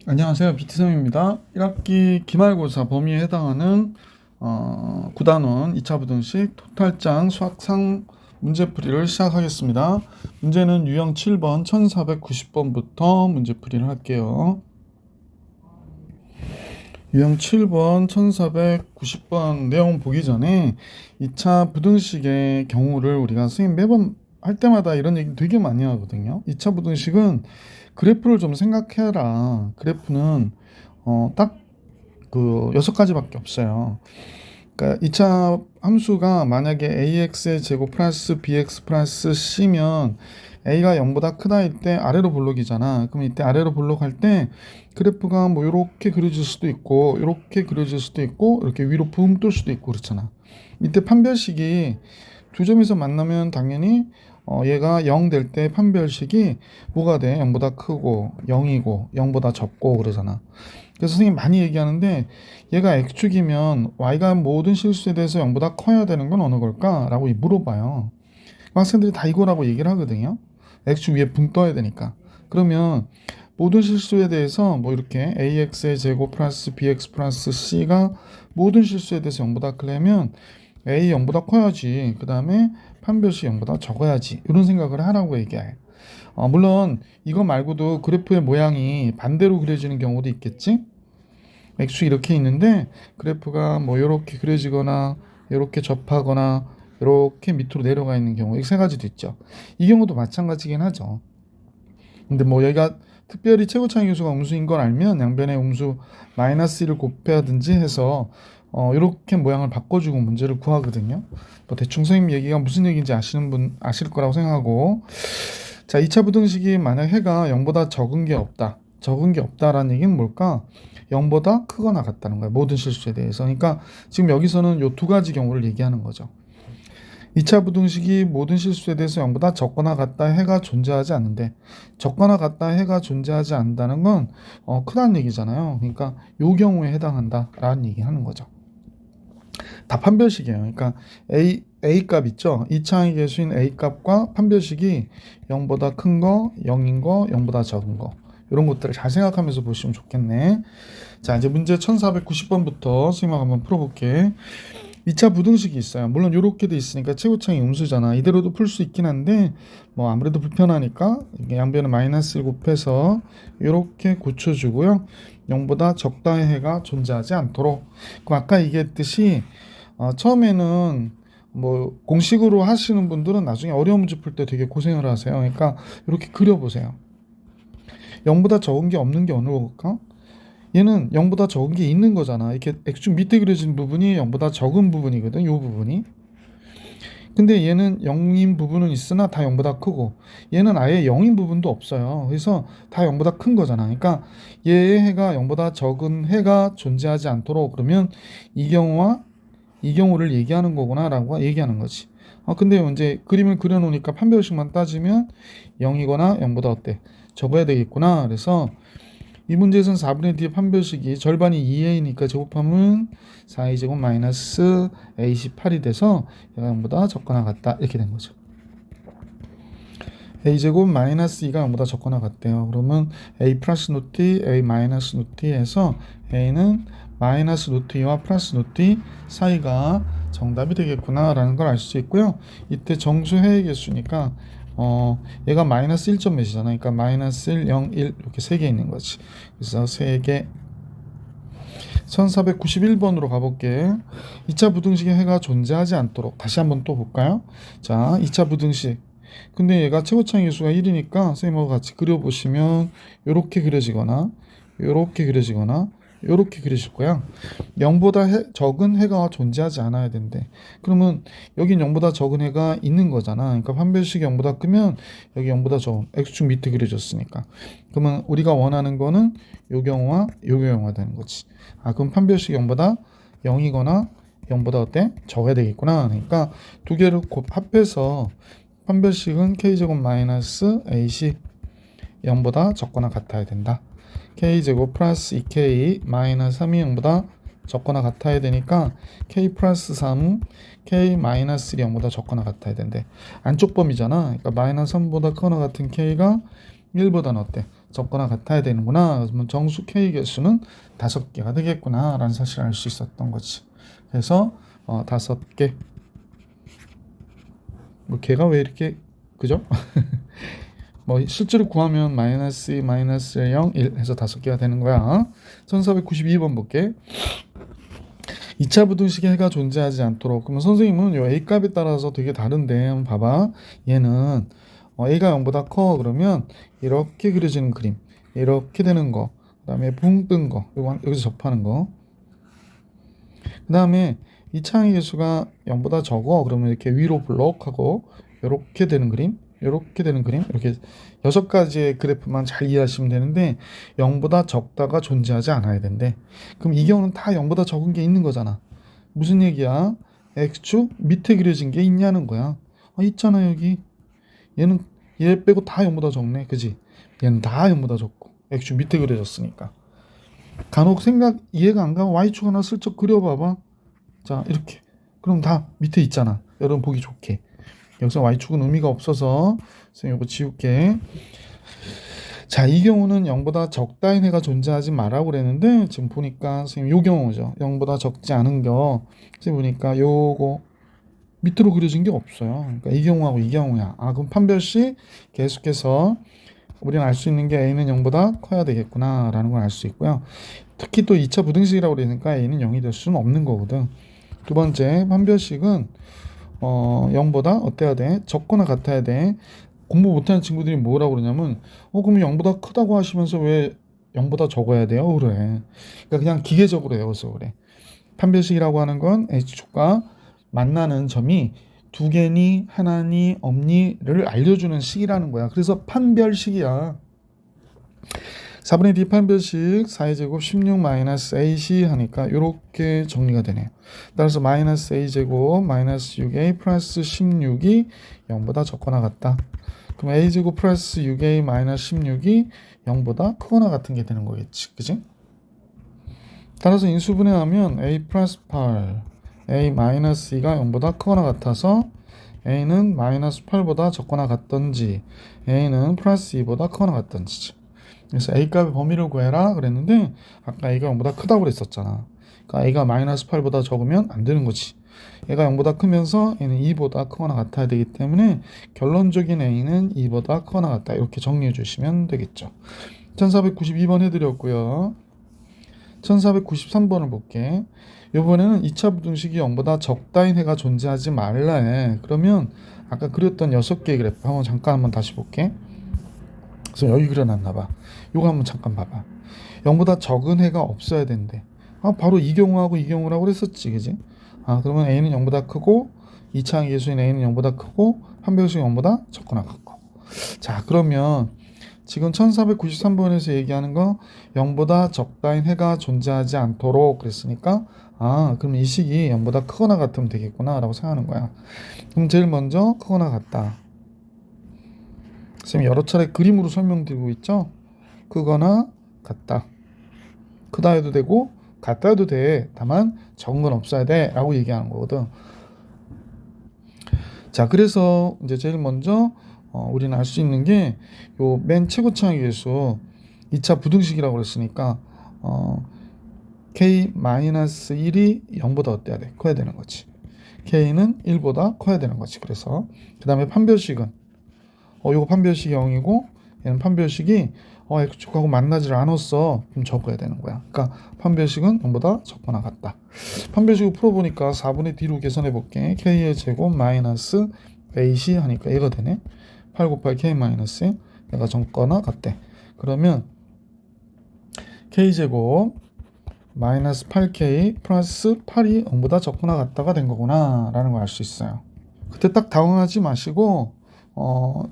안녕하세요. BT쌤입니다. 1학기 기말고사 범위에 해당하는 9단원 2차 부등식 토탈장 수학상 문제풀이를 시작하겠습니다. 문제는 유형 7번 1490번부터 문제풀이를 할게요. 유형 7번 1490번 내용 보기 전에 2차 부등식의 경우를 우리가 선생님 매번 할 때마다 이런 얘기 되게 많이 하거든요. 2차 부등식은 그래프를 좀 생각해라. 그래프는 딱 그 6가지밖에 없어요. 그러니까 2차 함수가 만약에 ax의 제곱 플러스 bx 플러스 c면 a가 0보다 크다일 때 아래로 볼록이잖아. 그럼 이때 아래로 볼록할 때 그래프가 뭐 이렇게 그려질 수도 있고 이렇게 그려질 수도 있고 이렇게 위로 붕 뜰 수도 있고 그렇잖아. 이때 판별식이 두 점에서 만나면 당연히 얘가 0 될 때 판별식이 뭐가 돼? 0보다 크고 0이고 0보다 적고 그러잖아. 그래서 선생님 많이 얘기하는데 얘가 x축이면 y가 모든 실수에 대해서 0보다 커야 되는 건 어느 걸까? 라고 물어봐요. 학생들이 다 이거라고 얘기를 하거든요. x축 위에 붕 떠야 되니까. 그러면 모든 실수에 대해서 뭐 이렇게 ax의 제곱 플러스 bx 플러스 c가 모든 실수에 대해서 0보다 크려면 a 0보다 커야지. 그 다음에 판별식 0보다 적어야지. 이런 생각을 하라고 얘기해요. 물론 이거 말고도 그래프의 모양이 반대로 그려지는 경우도 있겠지. x축이 이렇게 있는데 그래프가 뭐 이렇게 그려지거나 이렇게 접하거나 이렇게 밑으로 내려가 있는 경우 이 세 가지도 있죠. 이 경우도 마찬가지긴 하죠. 근데 뭐 여기가 특별히 최고차이 교수가 음수인 걸 알면 양변에 음수 마이너스 1을 곱해야든지 해서 이렇게 모양을 바꿔주고 문제를 구하거든요. 뭐 대충 선생님 얘기가 무슨 얘기인지 아시는 분 아실 거라고 생각하고, 자, 2차 부등식이 만약 해가 0보다 적은 게 없다. 적은 게 없다라는 얘기는 뭘까? 0보다 크거나 같다는 거예요. 모든 실수에 대해서. 그러니까 지금 여기서는 요 두 가지 경우를 얘기하는 거죠. 2차 부등식이 모든 실수에 대해서 0보다 적거나 같다 해가 존재하지 않는데, 적거나 같다 해가 존재하지 않는다는 건 크다는 얘기잖아요. 그러니까 요 경우에 해당한다라는 얘기 하는 거죠. 다 판별식이에요. 그러니까 A 값 있죠. 2차의 개수인 A 값과 판별식이 0보다 큰 거, 0인 거, 0보다 적은 거. 이런 것들을 잘 생각하면서 보시면 좋겠네. 자, 이제 문제 1490번부터 선생님하고 한번 풀어볼게. 2차 부등식이 있어요. 물론 이렇게 돼 있으니까 최고차이 음수잖아. 이대로도 풀 수 있긴 한데 뭐 아무래도 불편하니까 양변에 마이너스를 곱해서 이렇게 고쳐주고요. 0보다 적다의 해가 존재하지 않도록. 그럼 아까 얘기했듯이 처음에는 뭐 공식으로 하시는 분들은 나중에 어려운 문제 풀 때 되게 고생을 하세요. 그러니까 이렇게 그려보세요. 0보다 적은 게 없는 게 어느 걸까? 얘는 0보다 적은 게 있는 거잖아. 이렇게 x축 밑에 그려진 부분이 0보다 적은 부분이거든. 이 부분이. 근데 얘는 0인 부분은 있으나 다 0보다 크고 얘는 아예 0인 부분도 없어요. 그래서 다 0보다 큰 거잖아. 그러니까 얘의 해가 0보다 적은 해가 존재하지 않도록 그러면 이 경우와 이 경우를 얘기하는 거구나 라고 얘기하는 거지. 근데 이제 그림을 그려놓으니까 판별식만 따지면 0이거나 0보다 어때? 적어야 되겠구나. 그래서 이 문제에서는 4분의 D의 판별식이 절반이 2A니까 제곱하면 4A제곱 마이너스 A18이 돼서 얘가 0보다 적거나 같다 이렇게 된 거죠. A제곱 마이너스 2가 0보다 적거나 같대요. 그러면 A 플러스 루트 A 마이너스 루트 해서 A는 마이너스 루트 2와 플러스 루트 2 사이가 정답이 되겠구나 라는 걸 알 수 있고요. 이때 정수해의 개수니까 얘가 마이너스 1점 몇이잖아. 그러니까 마이너스 1, 0, 1 이렇게 3개 있는 거지. 그래서 3개. 1491번으로 가볼게. 2차 부등식의 해가 존재하지 않도록 다시 한번 또 볼까요? 자, 2차 부등식. 근데 얘가 최고차이 개수가 1이니까 선생님하고 같이 그려보시면 이렇게 그려지거나 이렇게 그려지거나 이렇게 그리실 거야. 0보다 적은 해가 존재하지 않아야 된대. 그러면 여긴 0보다 적은 해가 있는 거잖아. 그러니까 판별식이 0보다 크면 여기 0보다 적은 x축 밑에 그려졌으니까. 그러면 우리가 원하는 거는 요 경우와 요 경우가 되는 거지. 그럼 판별식이 0보다 0이거나 0보다 어때? 적어야 되겠구나. 그러니까 두 개를 곱 합해서 판별식은 k제곱 마이너스 ac 0보다 적거나 같아야 된다. k제곱 플러스 2k 마이너스 3이 0보다 적거나 같아야 되니까 k 플러스 3 k 마이너스 1이 0보다 적거나 같아야 된대. 안쪽 범위잖아. 그러니까 마이너스 3보다 크거나 같은 k가 1보다는 어때? 적거나 같아야 되는구나. 그러면 정수 K 개수는 5개가 되겠구나 라는 사실을 알 수 있었던 거지. 그래서 5개. 뭐 걔가 왜 이렇게 그죠? 뭐 실제로 구하면 마이너스 2, 마이너스 0, 1 해서 5개가 되는 거야. 1492번 볼게. 2차 부등식에 해가 존재하지 않도록. 그러면 선생님은 요 A 값에 따라서 되게 다른데 한번 봐봐. 얘는 A가 0보다 커 그러면 이렇게 그려지는 그림, 이렇게 되는 거, 그 다음에 붕 뜬 거, 여기서 접하는 거. 그 다음에 2차항의 개수가 0보다 적어 그러면 이렇게 위로 블록하고 이렇게 되는 그림, 이렇게 되는 그림, 이렇게 6가지의 그래프만 잘 이해하시면 되는데 0보다 적다가 존재하지 않아야 된대. 그럼 이 경우는 다 0보다 적은 게 있는 거잖아. 무슨 얘기야? X축 밑에 그려진 게 있냐는 거야. 있잖아 여기. 얘는 얘 빼고 다 0보다 적네. 그지? 얘는 다 0보다 적고 X축 밑에 그려졌으니까. 간혹 생각 이해가 안 가면 Y축 하나 슬쩍 그려봐봐. 자 이렇게. 그럼 다 밑에 있잖아. 여러분 보기 좋게. 여기서 Y축은 의미가 없어서 선생님 이거 지울게. 자, 이 경우는 0보다 적다인 해가 존재하지 말라고 그랬는데 지금 보니까 선생님 요 경우죠. 0보다 적지 않은 거 지금 보니까 요거 밑으로 그려진 게 없어요. 그러니까 이 경우하고 이 경우야. 그럼 판별식 계속해서 우리는 알 수 있는 게 A는 0보다 커야 되겠구나 라는 걸 알 수 있고요. 특히 또 2차 부등식이라고 그러니까 A는 0이 될 수는 없는 거거든. 두 번째 판별식은 0보다 어때야 돼? 적거나 같아야 돼. 공부 못하는 친구들이 뭐라고 그러냐면 그럼 0보다 크다고 하시면서 왜 0보다 적어야 돼요? 그래. 그러니까 그냥 기계적으로 외워서 그래. 판별식이라고 하는 건 H축과 만나는 점이 두 개니 하나니 없니를 알려주는 식이라는 거야. 그래서 판별식이야. 4분의 D 판별식 4의 제곱 16 마이너스 AC 하니까 이렇게 정리가 되네요. 따라서 마이너스 A 제곱 마이너스 6A 플러스 16이 0보다 적거나 같다. 그럼 A 제곱 플러스 6A 마이너스 16이 0보다 크거나 같은 게 되는 거겠지. 그지? 따라서 인수분해하면 A 플러스 8 A 마이너스 2가 0보다 크거나 같아서 A는 마이너스 8보다 적거나 같던지 A는 플러스 2보다 크거나 같던지지. 그래서 A값의 범위를 구해라 그랬는데 아까 A가 0보다 크다고 그랬었잖아. 그러니까 A가 마이너스 8보다 적으면 안 되는 거지. 얘가 0보다 크면서 A는 2보다 크거나 같아야 되기 때문에 결론적인 A는 2보다 크거나 같다. 이렇게 정리해 주시면 되겠죠. 1492번 해드렸고요. 1493번을 볼게. 이번에는 2차 부등식이 0보다 적다인 해가 존재하지 말라 해. 그러면 아까 그렸던 6개의 그래프 한번 다시 볼게. 그래서 여기 그려놨나 봐. 요거 한번 잠깐 봐봐. 0보다 적은 해가 없어야 된대. 바로 이 경우하고 이 경우라고 그랬었지, 그지? 그러면 A는 0보다 크고 2차항 계수인 A는 0보다 크고 판별식 0보다 적거나 같고. 자, 그러면 지금 1493번에서 얘기하는 거 0보다 적다인 해가 존재하지 않도록 그랬으니까 그럼 이 식이 0보다 크거나 같으면 되겠구나 라고 생각하는 거야. 그럼 제일 먼저 크거나 같다. 선생님 여러 차례 그림으로 설명드리고 있죠. 크거나 같다. 크다 해도 되고 같다 해도 돼. 다만 적은 건 없어야 돼 라고 얘기하는 거거든. 자, 그래서 이제 제일 먼저 우리는 알 수 있는 게 요 맨 최고차항의 개수 2차 부등식이라고 그랬으니까 K-1이 0보다 어때야 돼? 커야 되는 거지. K는 1보다 커야 되는 거지. 그래서 그 다음에 판별식은 요거 판별식이 0이고 얘는 판별식이 X축하고 만나지를 않았어. 그럼 적어야 되는 거야. 그러니까 판별식은 0보다 적거나 같다. 판별식을 풀어보니까 4분의 D로 계산해 볼게. K의 제곱 마이너스 AC 하니까 얘가 되네. 8 곱하기 K 마이너스 얘가 적거나 같대. 그러면 K제곱 마이너스 8K 플러스 8이 0보다 적거나 같다가 된 거구나 라는 걸 알 수 있어요. 그때 딱 당황하지 마시고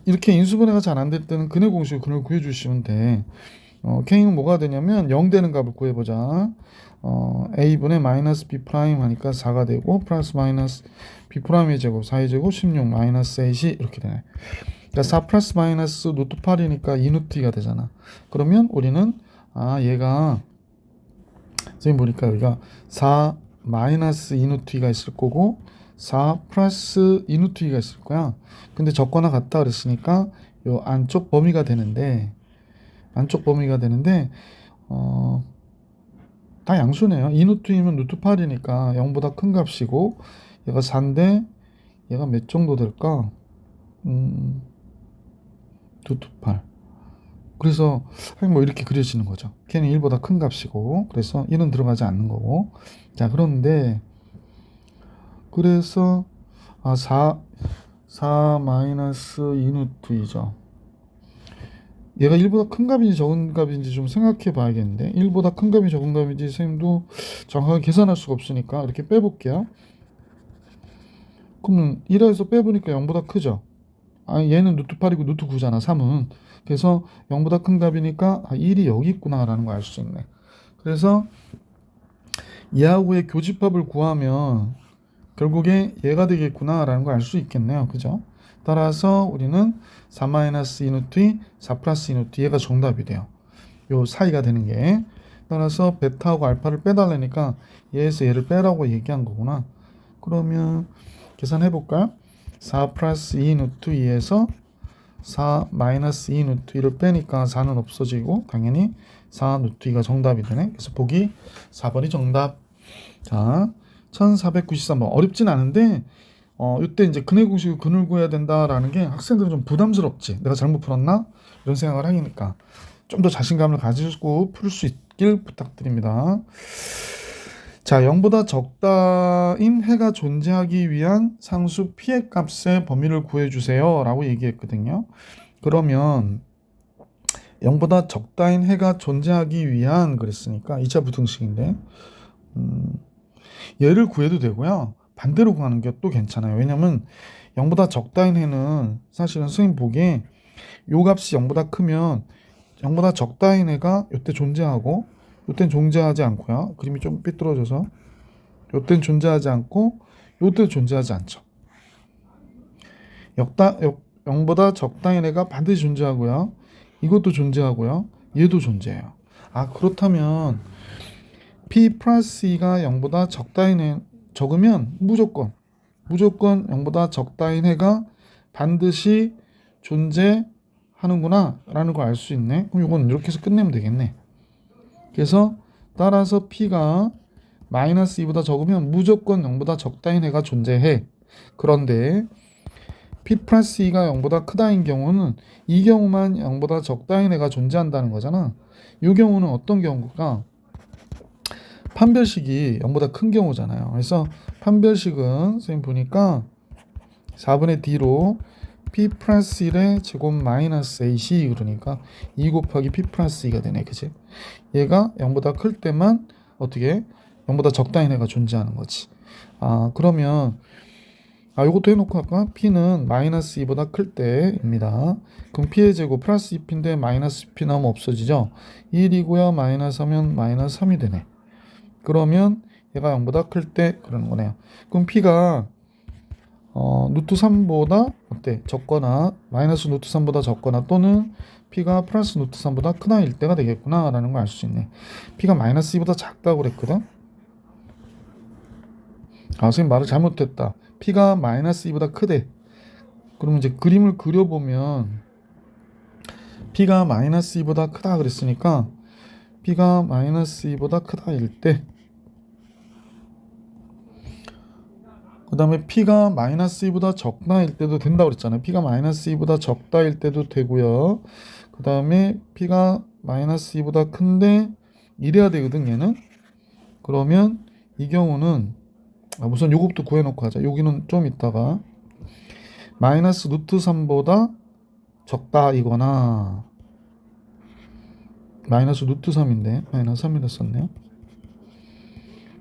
이렇게 인수분해가 잘 안 될 때는 근해 공식 근을 구해주시면 돼. K는 뭐가 되냐면 0 되는 값을 구해보자. A분의 마이너스 B 프라임 하니까 4가 되고 플러스 마이너스 B 프라임의 제곱 4의 제곱 16 마이너스 8이 이렇게 되네. 그러니까 4 플러스 마이너스 루트 8이니까 2루트가 되잖아. 그러면 우리는 얘가 지금 보니까 여기가 4 마이너스 2루트가 있을 거고 4 플러스 2루트가 있을 거야. 근데 적거나 같다 그랬으니까 요 안쪽 범위가 되는데 안쪽 범위가 되는데 다 양수네요. 2루트이면 루트 8이니까 0보다 큰 값이고 얘가 4인데 얘가 몇 정도 될까? 루트 8. 그래서 뭐 이렇게 그려지는 거죠. 걔는 1보다 큰 값이고 그래서 1은 들어가지 않는 거고. 자, 그런데 그래서 4 마이너스 2루트이죠. 얘가 1보다 큰 값인지 적은 값인지 좀 생각해 봐야겠는데 1보다 큰 값이 적은 값인지 선생님도 정확하게 계산할 수가 없으니까 이렇게 빼볼게요. 그러면 1에서 빼보니까 0보다 크죠. 얘는 루트 8이고 루트 9잖아 3은. 그래서 0보다 큰 값이니까 1이 여기 있구나 라는 걸 알 수 있네. 그래서 얘하고의 교집합을 구하면 결국에 얘가 되겠구나 라는 걸 알 수 있겠네요. 그죠? 따라서 우리는 4-2루트 4 플러스 2루트 얘가 정답이 돼요. 요 사이가 되는 게. 따라서 베타하고 알파를 빼달라니까 얘에서 얘를 빼라고 얘기한 거구나. 그러면 계산해 볼까요? 4 플러스 2루트 2에서 4 마이너스 2루트 2를 빼니까 4는 없어지고 당연히 4 루트 2가 정답이 되네. 그래서 보기 4번이 정답. 자, 1493번 어렵진 않은데 이때 이제 근의 공식을 근을 구해야 된다라는 게 학생들은 좀 부담스럽지. 내가 잘못 풀었나? 이런 생각을 하니까 좀 더 자신감을 가지고 풀 수 있길 부탁드립니다. 자, 0보다 적다인 해가 존재하기 위한 상수 p의 값의 범위를 구해주세요 라고 얘기했거든요. 그러면 0보다 적다인 해가 존재하기 위한 그랬으니까 2차 부등식인데 얘를 구해도 되고요. 반대로 구하는 게 또 괜찮아요. 왜냐면 0보다 적다인 해는 사실은 선생님 보기에 요 값이 0보다 크면 0보다 적다인 해가 요때 존재하고 요때는 존재하지 않고요. 그림이 좀 삐뚤어져서 요때는 존재하지 않고 요때 존재하지 않죠. 0보다 적다인 해가 반드시 존재하고요. 이것도 존재하고요. 얘도 존재해요. 그렇다면 P 플러스 2가 0보다 적으면 무조건 0보다 적다인 해가 반드시 존재하는구나 라는 걸 알 수 있네. 그럼 이건 이렇게 해서 끝내면 되겠네. 그래서 따라서 P가 마이너스 2보다 적으면 무조건 0보다 적다인 해가 존재해. 그런데 P 플러스 2가 0보다 크다인 경우는 이 경우만 0보다 적다인 해가 존재한다는 거잖아. 이 경우는 어떤 경우가 판별식이 0보다 큰 경우잖아요. 그래서 판별식은 선생님 보니까 4분의 D로 P 플러스 1의 제곱 마이너스 AC 그러니까 2 곱하기 P 플러스 2가 되네. 그치? 얘가 0보다 클 때만 어떻게 0보다 적다인 애가 존재하는 거지. 그러면 이것도 해놓고 할까? P는 마이너스 2보다 클 때입니다. 그럼 P의 제곱 플러스 2P인데 마이너스 P 나오면 없어지죠? 1이고요. 마이너스 하면 마이너스 3이 되네. 그러면 얘가 0보다 클 때 그러는 거네요. 그럼 P가 루트 3보다 어때? 적거나 마이너스 루트 3보다 적거나 또는 P가 플러스 루트 3보다 크다일 때가 되겠구나 라는 걸 알 수 있네. P가 마이너스 2보다 작다고 그랬거든. 선생님 말을 잘못했다. P가 마이너스 2보다 크대. 그러면 이제 그림을 그려보면 P가 마이너스 2보다 크다 그랬으니까 P가 마이너스 2보다 크다일 때 그 다음에 P가 마이너스 2보다 적다일 때도 된다고 그랬잖아요. P가 마이너스 2보다 적다일 때도 되고요. 그 다음에 P가 마이너스 2보다 큰데 이래야 되거든 얘는. 그러면 이 경우는 우선 요것도 구해놓고 하자. 여기는 좀 이따가 마이너스 루트 3보다 적다 이거나 마이너스 루트 3인데 마이너스 3이라 썼네요.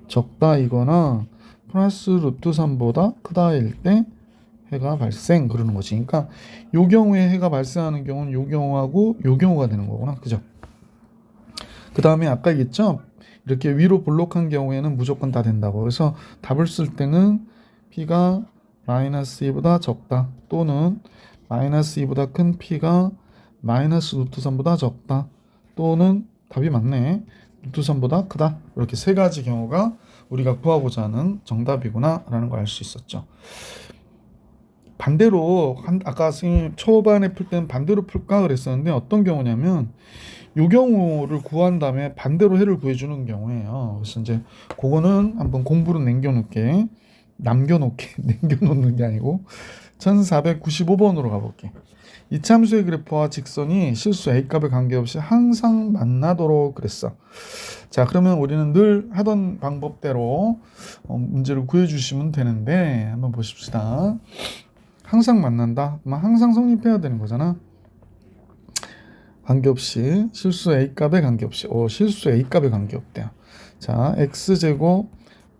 적다 이거나 플러스 루트 3보다 크다일 때 해가 발생 그러는 거지. 그러니까 요 경우에 해가 발생하는 경우는 요 경우하고 요 경우가 되는 거구나. 그죠? 그 다음에 아까 얘기했죠? 이렇게 위로 볼록한 경우에는 무조건 다 된다고. 그래서 답을 쓸 때는 P가 마이너스 2보다 적다 또는 마이너스 2보다 큰 P가 마이너스 루트 3보다 적다 또는 답이 맞네. 루트 3보다 크다. 이렇게 세 가지 경우가 우리가 구하고자 하는 정답이구나 라는 걸 알 수 있었죠. 반대로 아까 선생님 초반에 풀 때는 반대로 풀까 그랬었는데 어떤 경우냐면 요 경우를 구한 다음에 반대로 해를 구해주는 경우예요. 그래서 이제 그거는 한번 공부로 남겨놓게 남겨놓는 게 아니고 1495번으로 가볼게. 이참수의 그래프와 직선이 실수 A값에 관계없이 항상 만나도록 그랬어. 자, 그러면 우리는 늘 하던 방법대로 문제를 구해주시면 되는데 한번 보십시다. 항상 만난다? 그럼 항상 성립해야 되는 거잖아. 관계없이 실수 A값에 관계없이 실수 A값에 관계없대요. 자, X제곱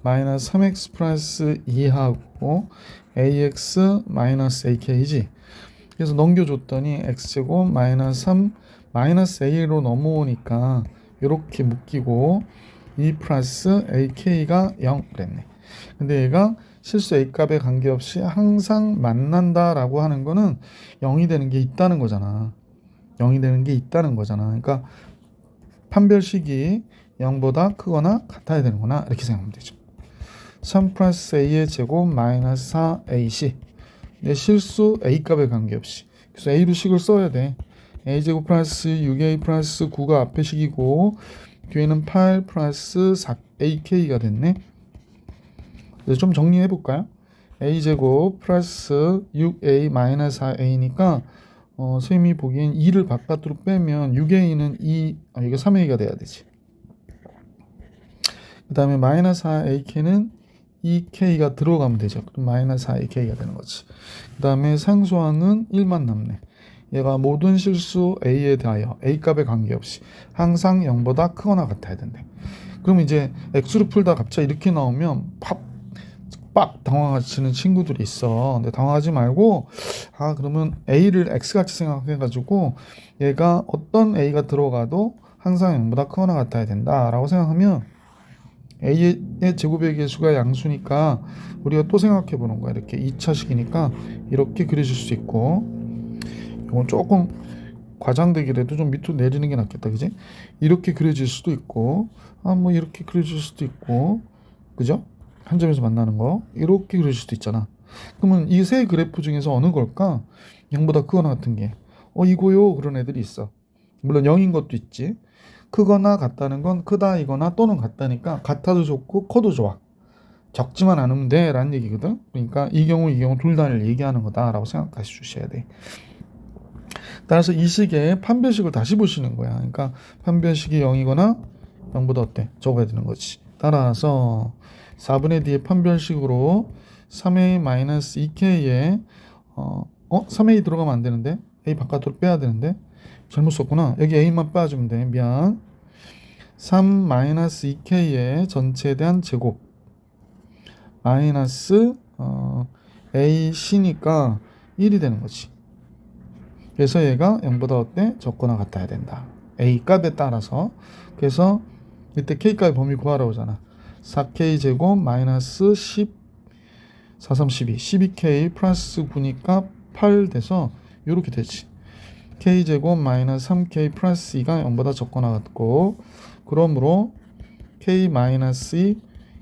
마이너스 3X 플러스 2하고 AX 마이너스 AK지. 그래서 넘겨줬더니 X제곱 마이너스 3 마이너스 A로 넘어오니까 이렇게 묶이고 2 플러스 AK가 0 그랬네. 근데 얘가 실수 A값에 관계없이 항상 만난다라고 하는 거는 0이 되는 게 있다는 거잖아. 0이 되는 게 있다는 거잖아. 그러니까 판별식이 0보다 크거나 같아야 되는구나. 이렇게 생각하면 되죠. 3 플러스 A의 제곱 마이너스 4AC. 실수 A값에 관계없이. 그래서 A로 식을 써야 돼. A제곱 플러스 6A 플러스 9가 앞에 식이고 뒤에는 8 플러스 4AK가 됐네. 그래서 좀 정리해 볼까요? A제곱 플러스 6A 마이너스 4A니까 선생님이 보기엔 2를 바깥으로 빼면 6A는 이게 3A가 돼야 되지. 그 다음에 마이너스 4AK는 2K가 들어가면 되죠. 그럼 마이너스 4AK가 되는 거지. 그 다음에 상수항은 1만 남네. 얘가 모든 실수 A에 대하여 A값에 관계없이 항상 0보다 크거나 같아야 된대. 그럼 이제 X로 풀다 갑자기 이렇게 나오면 빡 당황하시는 친구들이 있어. 근데 당황하지 말고 그러면 A를 X같이 생각해가지고 얘가 어떤 A가 들어가도 항상 0보다 크거나 같아야 된다라고 생각하면 A의 제곱의 개수가 양수니까 우리가 또 생각해 보는 거야. 이렇게 2차식이니까 이렇게 그려질 수 있고 이건 조금 과장되기라도 좀 밑으로 내리는 게 낫겠다. 그지? 이렇게 그려질 수도 있고 뭐 이렇게 그려질 수도 있고 그죠? 한 점에서 만나는 거 이렇게 그릴 수도 있잖아. 그러면 이 세 그래프 중에서 어느 걸까? 0보다 크거나 같은 게 이거요 그런 애들이 있어. 물론 0인 것도 있지. 크거나 같다는 건 크다이거나 또는 같다니까 같아도 좋고 커도 좋아. 적지만 않으면 돼 라는 얘기거든. 그러니까 이 경우 둘 다를 얘기하는 거다라고 생각하시 주셔야 돼. 따라서 이 식의 판별식을 다시 보시는 거야. 그러니까 판별식이 0이거나 0보다 어때? 적어야 되는 거지. 따라서 4분의 D의 판별식으로 3A-2K에 3A 들어가면 안 되는데 A 바깥으로 빼야 되는데 잘못 썼구나. 여기 A만 빼주면 돼. 미안. 3-2K의 전체에 대한 제곱 마이너스 AC니까 1이 되는 거지. 그래서 얘가 0보다 어때? 적거나 같아야 된다. A 값에 따라서. 그래서 이때 K값의 범위 구하라고 하잖아. 4K 제곱 마이너스 10 4, 3, 12 12K 플러스 9니까 8 돼서 이렇게 되지. K 제곱 마이너스 3K 플러스 2가 0보다 적거나 같고 그러므로 K 마이너스 2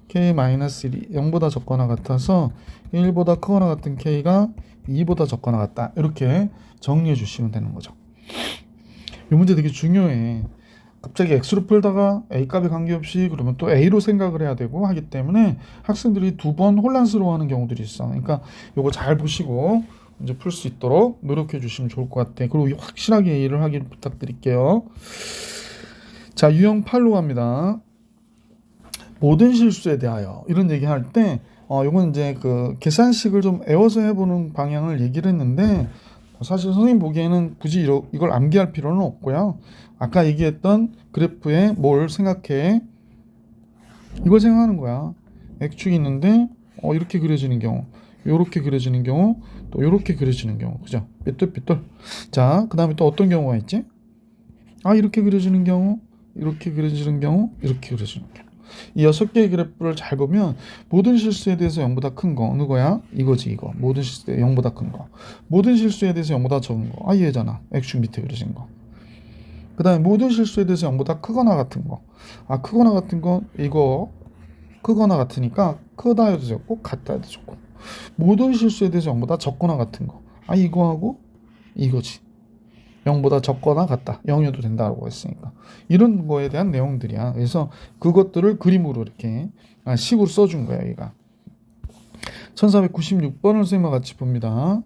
K 마이너스 1이 0보다 적거나 같아서 1보다 크거나 같은 K가 2보다 적거나 같다. 이렇게 정리해 주시면 되는 거죠. 이 문제 되게 중요해. 갑자기 X로 풀다가 A값에 관계없이 그러면 또 A로 생각을 해야 되고 하기 때문에 학생들이 두 번 혼란스러워하는 경우들이 있어. 그러니까 이거 잘 보시고 이제 풀 수 있도록 노력해 주시면 좋을 것 같아. 그리고 확실하게 이해를 하길 부탁드릴게요. 자, 유형 8로 갑니다. 모든 실수에 대하여 이런 얘기할 때 이건 이제 그 계산식을 좀 애워서 해보는 방향을 얘기를 했는데 사실 선생님 보기에는 굳이 이걸 암기할 필요는 없고요. 아까 얘기했던 그래프에 뭘 생각해? 이걸 생각하는 거야. X축이 있는데 이렇게 그려지는 경우, 이렇게 그려지는 경우, 또 이렇게 그려지는 경우, 그죠? 삐뚤삐뚤. 자, 그 다음에 또 어떤 경우가 있지? 이렇게 그려지는 경우, 이렇게 그려지는 경우, 이렇게 그려지는 경우. 이 6개의 그래프를 잘 보면 모든 실수에 대해서 0보다 큰 거 어느 거야? 이거지 이거. 모든 실수에 0보다 큰 거. 모든 실수에 대해서 0보다 적은 거. 얘잖아. X축 밑에 그려진 거. 그 다음에 모든 실수에 대해서 0보다 크거나 같은 거. 크거나 같은 거 이거 크거나 같으니까 크다 해도 적고 같다 해도 적고. 모든 실수에 대해서 0보다 적거나 같은 거. 이거하고 이거지. 0보다 적거나 같다. 0이어도 된다고 했으니까. 이런 거에 대한 내용들이야. 그래서 그것들을 그림으로 이렇게 식으로 써준 거야, 얘가. 1496번을 선생님과 같이 봅니다.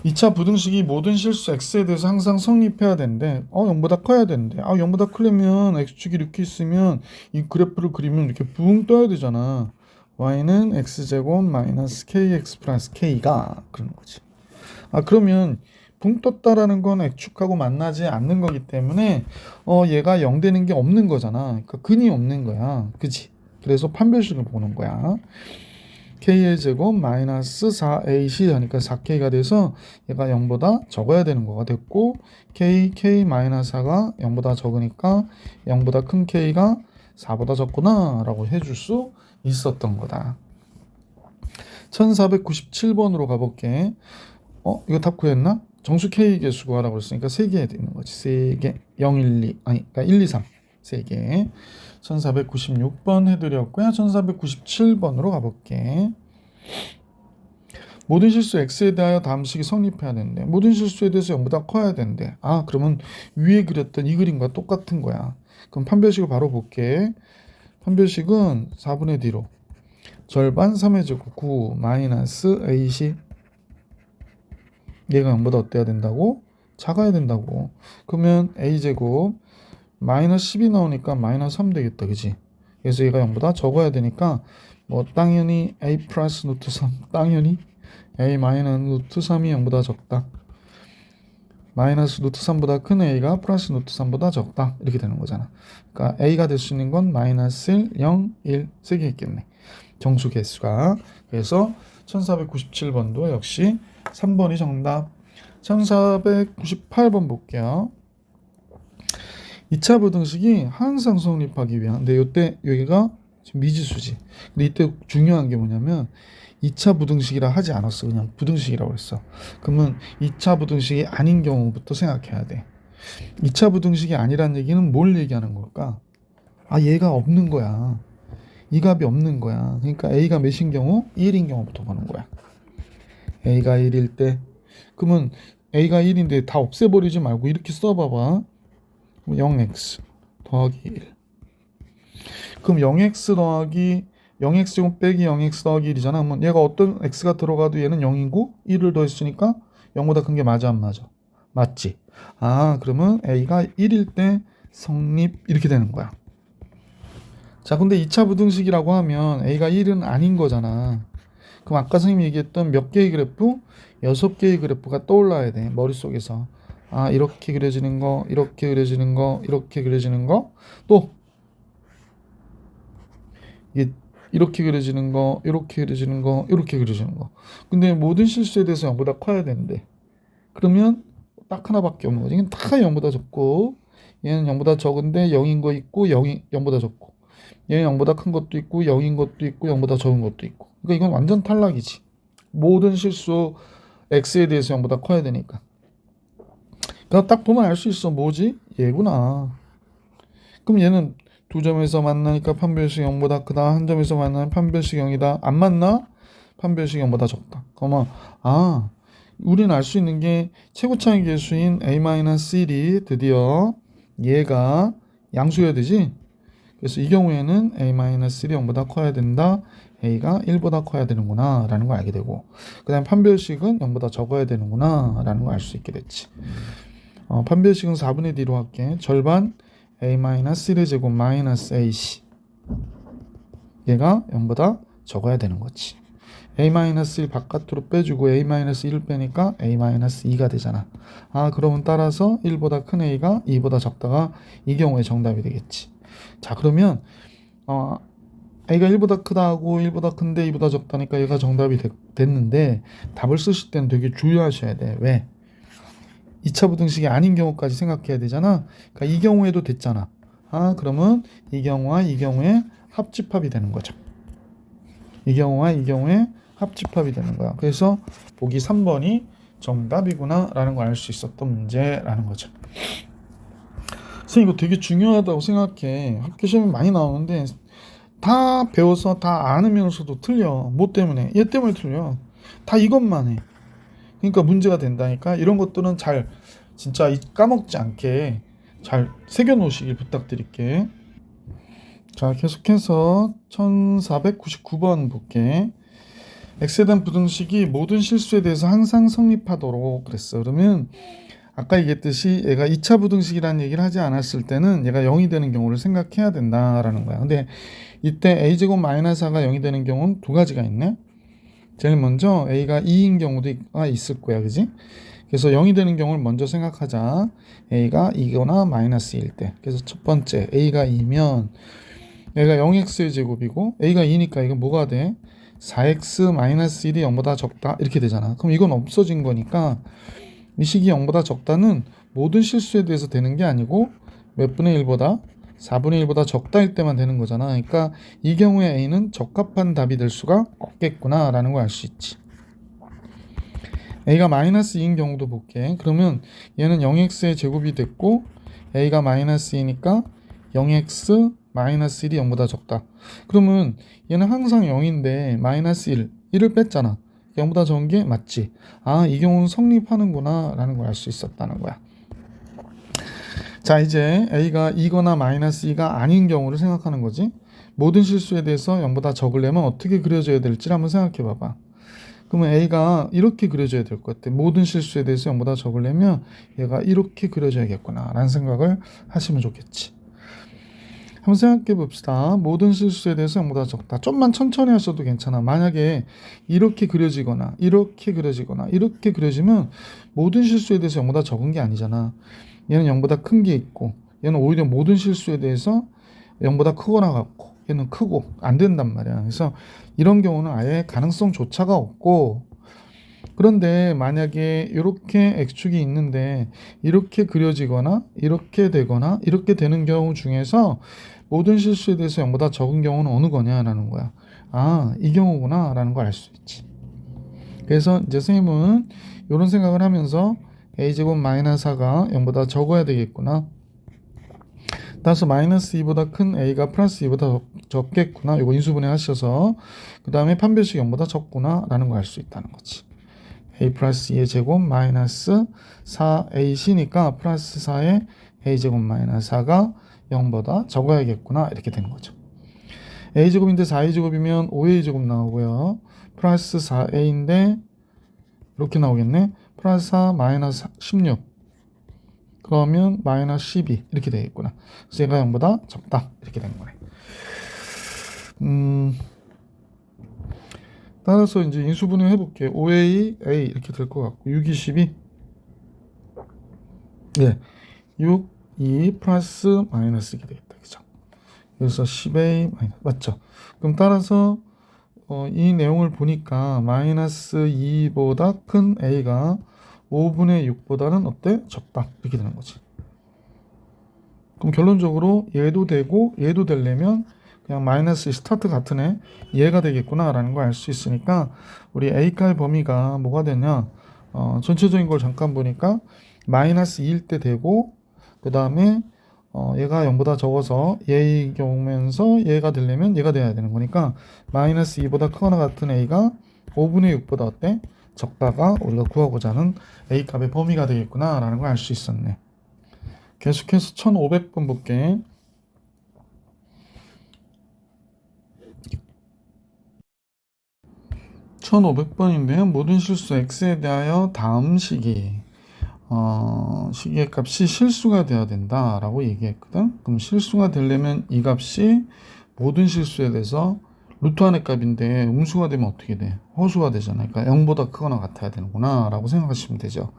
2차 부등식이 모든 실수 x에 대해서 항상 성립해야 되는데 0보다 커야 되는데 0보다 크려면 x축이 이렇게 있으면 이 그래프를 그리면 이렇게 붕 떠야 되잖아. y는 x제곱 마이너스 kx 플러스 k가 그런 거지. 그러면 붕 떴다라는 건 x축하고 만나지 않는 거기 때문에 얘가 0 되는 게 없는 거잖아. 그러니까 근이 없는 거야. 그치? 그래서 판별식을 보는 거야. k의 제곱 마이너스 4ac 하니까 4k가 돼서 얘가 0보다 적어야 되는 거가 됐고 k 마이너스 4가 0보다 적으니까 0보다 큰 k가 4보다 적구나 라고 해줄 수 있었던 거다. 1497번으로 가볼게. 이거 답 구했나? 정수 k 개수 구하라고 했으니까 3개 되는 거지. 3개 0, 1, 2 그러니까 1, 2, 3 3개. 1496번 해드렸고요. 1497번으로 가볼게. 모든 실수 x에 대하여 다음 식이 성립해야 되는데 모든 실수에 대해서 0보다 커야 되는데 그러면 위에 그렸던 이 그림과 똑같은 거야. 그럼 판별식을 바로 볼게. 판별식은 4분의 D로 절반 3의 제곱 9 마이너스 A시 얘가 0보다 어때야 된다고? 작아야 된다고. 그러면 A제곱 마이너스 10이 나오니까 마이너스 3 되겠다. 그지? 그래서 얘가 0보다 적어야 되니까 당연히 A 플러스 루트 3 당연히 A 마이너스 루트 3이 0보다 적다. 마이너스 루트 3보다 큰 A가 플러스 루트 3보다 적다. 이렇게 되는 거잖아. 그러니까 A가 될 수 있는 건 마이너스 1, 0, 1 3개 있겠네. 정수 개수가. 그래서 1497번도 역시 3번이 정답. 1498번 볼게요. 2차 부등식이 항상 성립하기 위한. 근데 이때 여기가 지금 미지수지. 근데 이때 중요한 게 뭐냐면 2차 부등식이라 하지 않았어. 그냥 부등식이라고 했어. 그러면 2차 부등식이 아닌 경우부터 생각해야 돼. 2차 부등식이 아니란 얘기는 뭘 얘기하는 걸까? 얘가 없는 거야. 이 값이 없는 거야. 그러니까 A가 몇인 경우? 1인 경우부터 보는 거야. A가 1일 때 그러면 A가 1인데 다 없애버리지 말고 이렇게 써봐봐. 0x 더하기 1. 그럼 0x 더하기 0x 빼기 0x 더하기 1이잖아. 그러면 얘가 어떤 x가 들어가도 얘는 0이고 1을 더했으니까 0보다 큰 게 맞아 안 맞아? 맞지? 그러면 A가 1일 때 성립 이렇게 되는 거야. 자, 근데 2차 부등식이라고 하면 A가 1은 아닌 거잖아. 그럼 아까 선생님이 얘기했던 몇 개의 그래프? 6개의 그래프가 떠올라야 돼. 머릿속에서. 이렇게 그려지는 거, 이렇게 그려지는 거, 이렇게 그려지는 거, 또 이렇게 그려지는 거, 이렇게 그려지는 거, 이렇게 그려지는 거. 근데 모든 실수에 대해서 0보다 커야 되는데 그러면 딱 하나밖에 없는 거지. 이건 다 0보다 적고 얘는 0보다 적은데 0인 거 있고 0보다 적고 얘는 0보다 큰 것도 있고 0인 것도 있고 0보다 적은 것도 있고. 그러니까 이건 완전 탈락이지. 모든 실수 x에 대해서 0보다 커야 되니까. 그러니까 딱 보면 알 수 있어. 뭐지? 얘구나. 그럼 얘는 두 점에서 만나니까 판별식 0보다 크다. 한 점에서 만나면 판별식 0이다. 안 맞나? 판별식 0보다 적다. 그러면 우리는 알 수 있는 게 최고차의 개수인 A-1이 드디어 얘가 양수여야 되지. 그래서 이 경우에는 A-1이 0보다 커야 된다. A가 1보다 커야 되는구나 라는 걸 알게 되고 그 다음 판별식은 0보다 적어야 되는구나 라는 걸 알 수 있게 됐지. 판별식은 4분의 D로 할게. 절반 A-1의 제곱 마이너스 AC 얘가 0보다 적어야 되는 거지. A-1 바깥으로 빼주고 A-1을 빼니까 A-2가 되잖아. 그러면 따라서 1보다 큰 A가 2보다 적다가 이 경우에 정답이 되겠지. 자, 그러면 A가 1보다 크다 하고 1보다 큰데 2보다 적다니까 얘가 정답이 됐는데 답을 쓰실 때는 되게 주의하셔야 돼. 왜? 2차 부등식이 아닌 경우까지 생각해야 되잖아. 그러니까 이 경우에도 됐잖아. 그러면 이 경우와 이 경우에 합집합이 되는 거죠. 이 경우와 이 경우에 합집합이 되는 거야. 그래서 보기 3번이 정답이구나 라는 걸 알 수 있었던 문제라는 거죠. 선생님 이거 되게 중요하다고 생각해. 학교 시험에 많이 나오는데 다 배워서 다 않으면서도 틀려. 뭐 때문에? 얘 때문에 틀려. 다 이것만 해. 그러니까 문제가 된다니까. 이런 것들은 잘 진짜 까먹지 않게 잘 새겨놓으시길 부탁드릴게. 자, 계속해서 1499번 볼게. X에 대한 부등식이 모든 실수에 대해서 항상 성립하도록 그랬어. 그러면 아까 얘기했듯이 얘가 2차 부등식이라는 얘기를 하지 않았을 때는 얘가 0이 되는 경우를 생각해야 된다라는 거야. 근데 이때 a제곱 마이너스 4가 0이 되는 경우는 두 가지가 있네. 제일 먼저 a가 2인 경우도 있을 거야. 그지? 그래서 0이 되는 경우를 먼저 생각하자. a가 2거나 마이너스 1일 때. 그래서 첫 번째 a가 2면 얘가 0x의 제곱이고 a가 2니까 이건 뭐가 돼? 4x 마이너스 1이 0보다 적다 이렇게 되잖아. 그럼 이건 없어진 거니까 이 식이 0보다 적다는 모든 실수에 대해서 되는 게 아니고 몇 분의 1보다 4분의 1보다 적다일 때만 되는 거잖아. 그러니까 이 경우에 a는 적합한 답이 될 수가 없겠구나 라는 걸 알 수 있지. a가 마이너스 2인 경우도 볼게. 그러면 얘는 0x의 제곱이 됐고 a가 마이너스 2니까 0x 마이너스 1이 0보다 적다. 그러면 얘는 항상 0인데 마이너스 1을 뺐잖아. 0보다 적은 게 맞지. 아, 이 경우는 성립하는구나 라는 걸 알 수 있었다는 거야. 자, 이제 a가 2거나 마이너스 2가 아닌 경우를 생각하는 거지. 모든 실수에 대해서 0보다 적으려면 어떻게 그려져야 될지를 한번 생각해 봐봐. 그러면 a가 이렇게 그려져야 될 것 같아. 모든 실수에 대해서 0보다 적으려면 얘가 이렇게 그려져야겠구나 라는 생각을 하시면 좋겠지. 한번 생각해 봅시다. 모든 실수에 대해서 0보다 적다. 좀만 천천히 하셔도 괜찮아. 만약에 이렇게 그려지거나 이렇게 그려지거나 이렇게 그려지면 모든 실수에 대해서 0보다 적은 게 아니잖아. 얘는 0보다 큰 게 있고 얘는 오히려 모든 실수에 대해서 0보다 크거나 같고 얘는 크고 안 된단 말이야. 그래서 이런 경우는 아예 가능성조차가 없고, 그런데 만약에 이렇게 x축이 있는데 이렇게 그려지거나 이렇게 되거나 이렇게 되는 경우 중에서 모든 실수에 대해서 0보다 적은 경우는 어느 거냐라는 거야. 아, 이 경우구나 라는 걸 알 수 있지. 그래서 이제 선생님은 이런 생각을 하면서 a제곱 마이너스 4가 0보다 적어야 되겠구나. 따라서 마이너스 2보다 큰 a가 플러스 2보다 적겠구나. 이거 인수분해 하셔서 그 다음에 판별식 0보다 적구나 라는 걸 알 수 있다는 거지. a 플러스 2의 제곱 마이너스 4ac니까 플러스 4의 a제곱 마이너스 4가 0보다 적어야겠구나 이렇게 된 거죠. a제곱인데 4a제곱이면 5a제곱 나오고요. 플러스 4a인데 이렇게 나오겠네. 플러스 4 마이너스 16 그러면 마이너스 12 이렇게 되겠구나. 그래서 얘가 0보다 적다 이렇게 된 거네. 따라서 이제 인수분해 해볼게. 5a a 이렇게 될 것 같고 6, 2, 12 예, 6, 2 플러스 마이너스 이렇게 되겠다. 그죠? 그래서 10a 마이너스 맞죠? 그럼 따라서 이 내용을 보니까 마이너스 2보다 큰 a가 5분의 6보다는 어때? 적다 이렇게 되는 거지. 그럼 결론적으로 얘도 되고 얘도 되려면 그냥 마이너스 스타트 같은 애 얘가 되겠구나 라는 걸 알 수 있으니까 우리 a가의 범위가 뭐가 되냐, 전체적인 걸 잠깐 보니까 마이너스 2일 때 되고 그 다음에 얘가 0보다 적어서 얘의 경우면서 얘가 되려면 얘가 돼야 되는 거니까 마이너스 2보다 크거나 같은 a가 5분의 6보다 어때? 적다가 우리가 구하고자 하는 a값의 범위가 되겠구나 라는 걸 알 수 있었네. 계속해서 1500번 볼게. 1500번인데요. 모든 실수 x에 대하여 다음 시기의 값이 실수가 되어야 된다라고 얘기했거든. 그럼 실수가 되려면 이 값이 모든 실수에 대해서 루트 안의 값인데 음수가 되면 어떻게 돼? 허수가 되잖아요. 그러니까 0보다 크거나 같아야 되는구나 라고 생각하시면 되죠.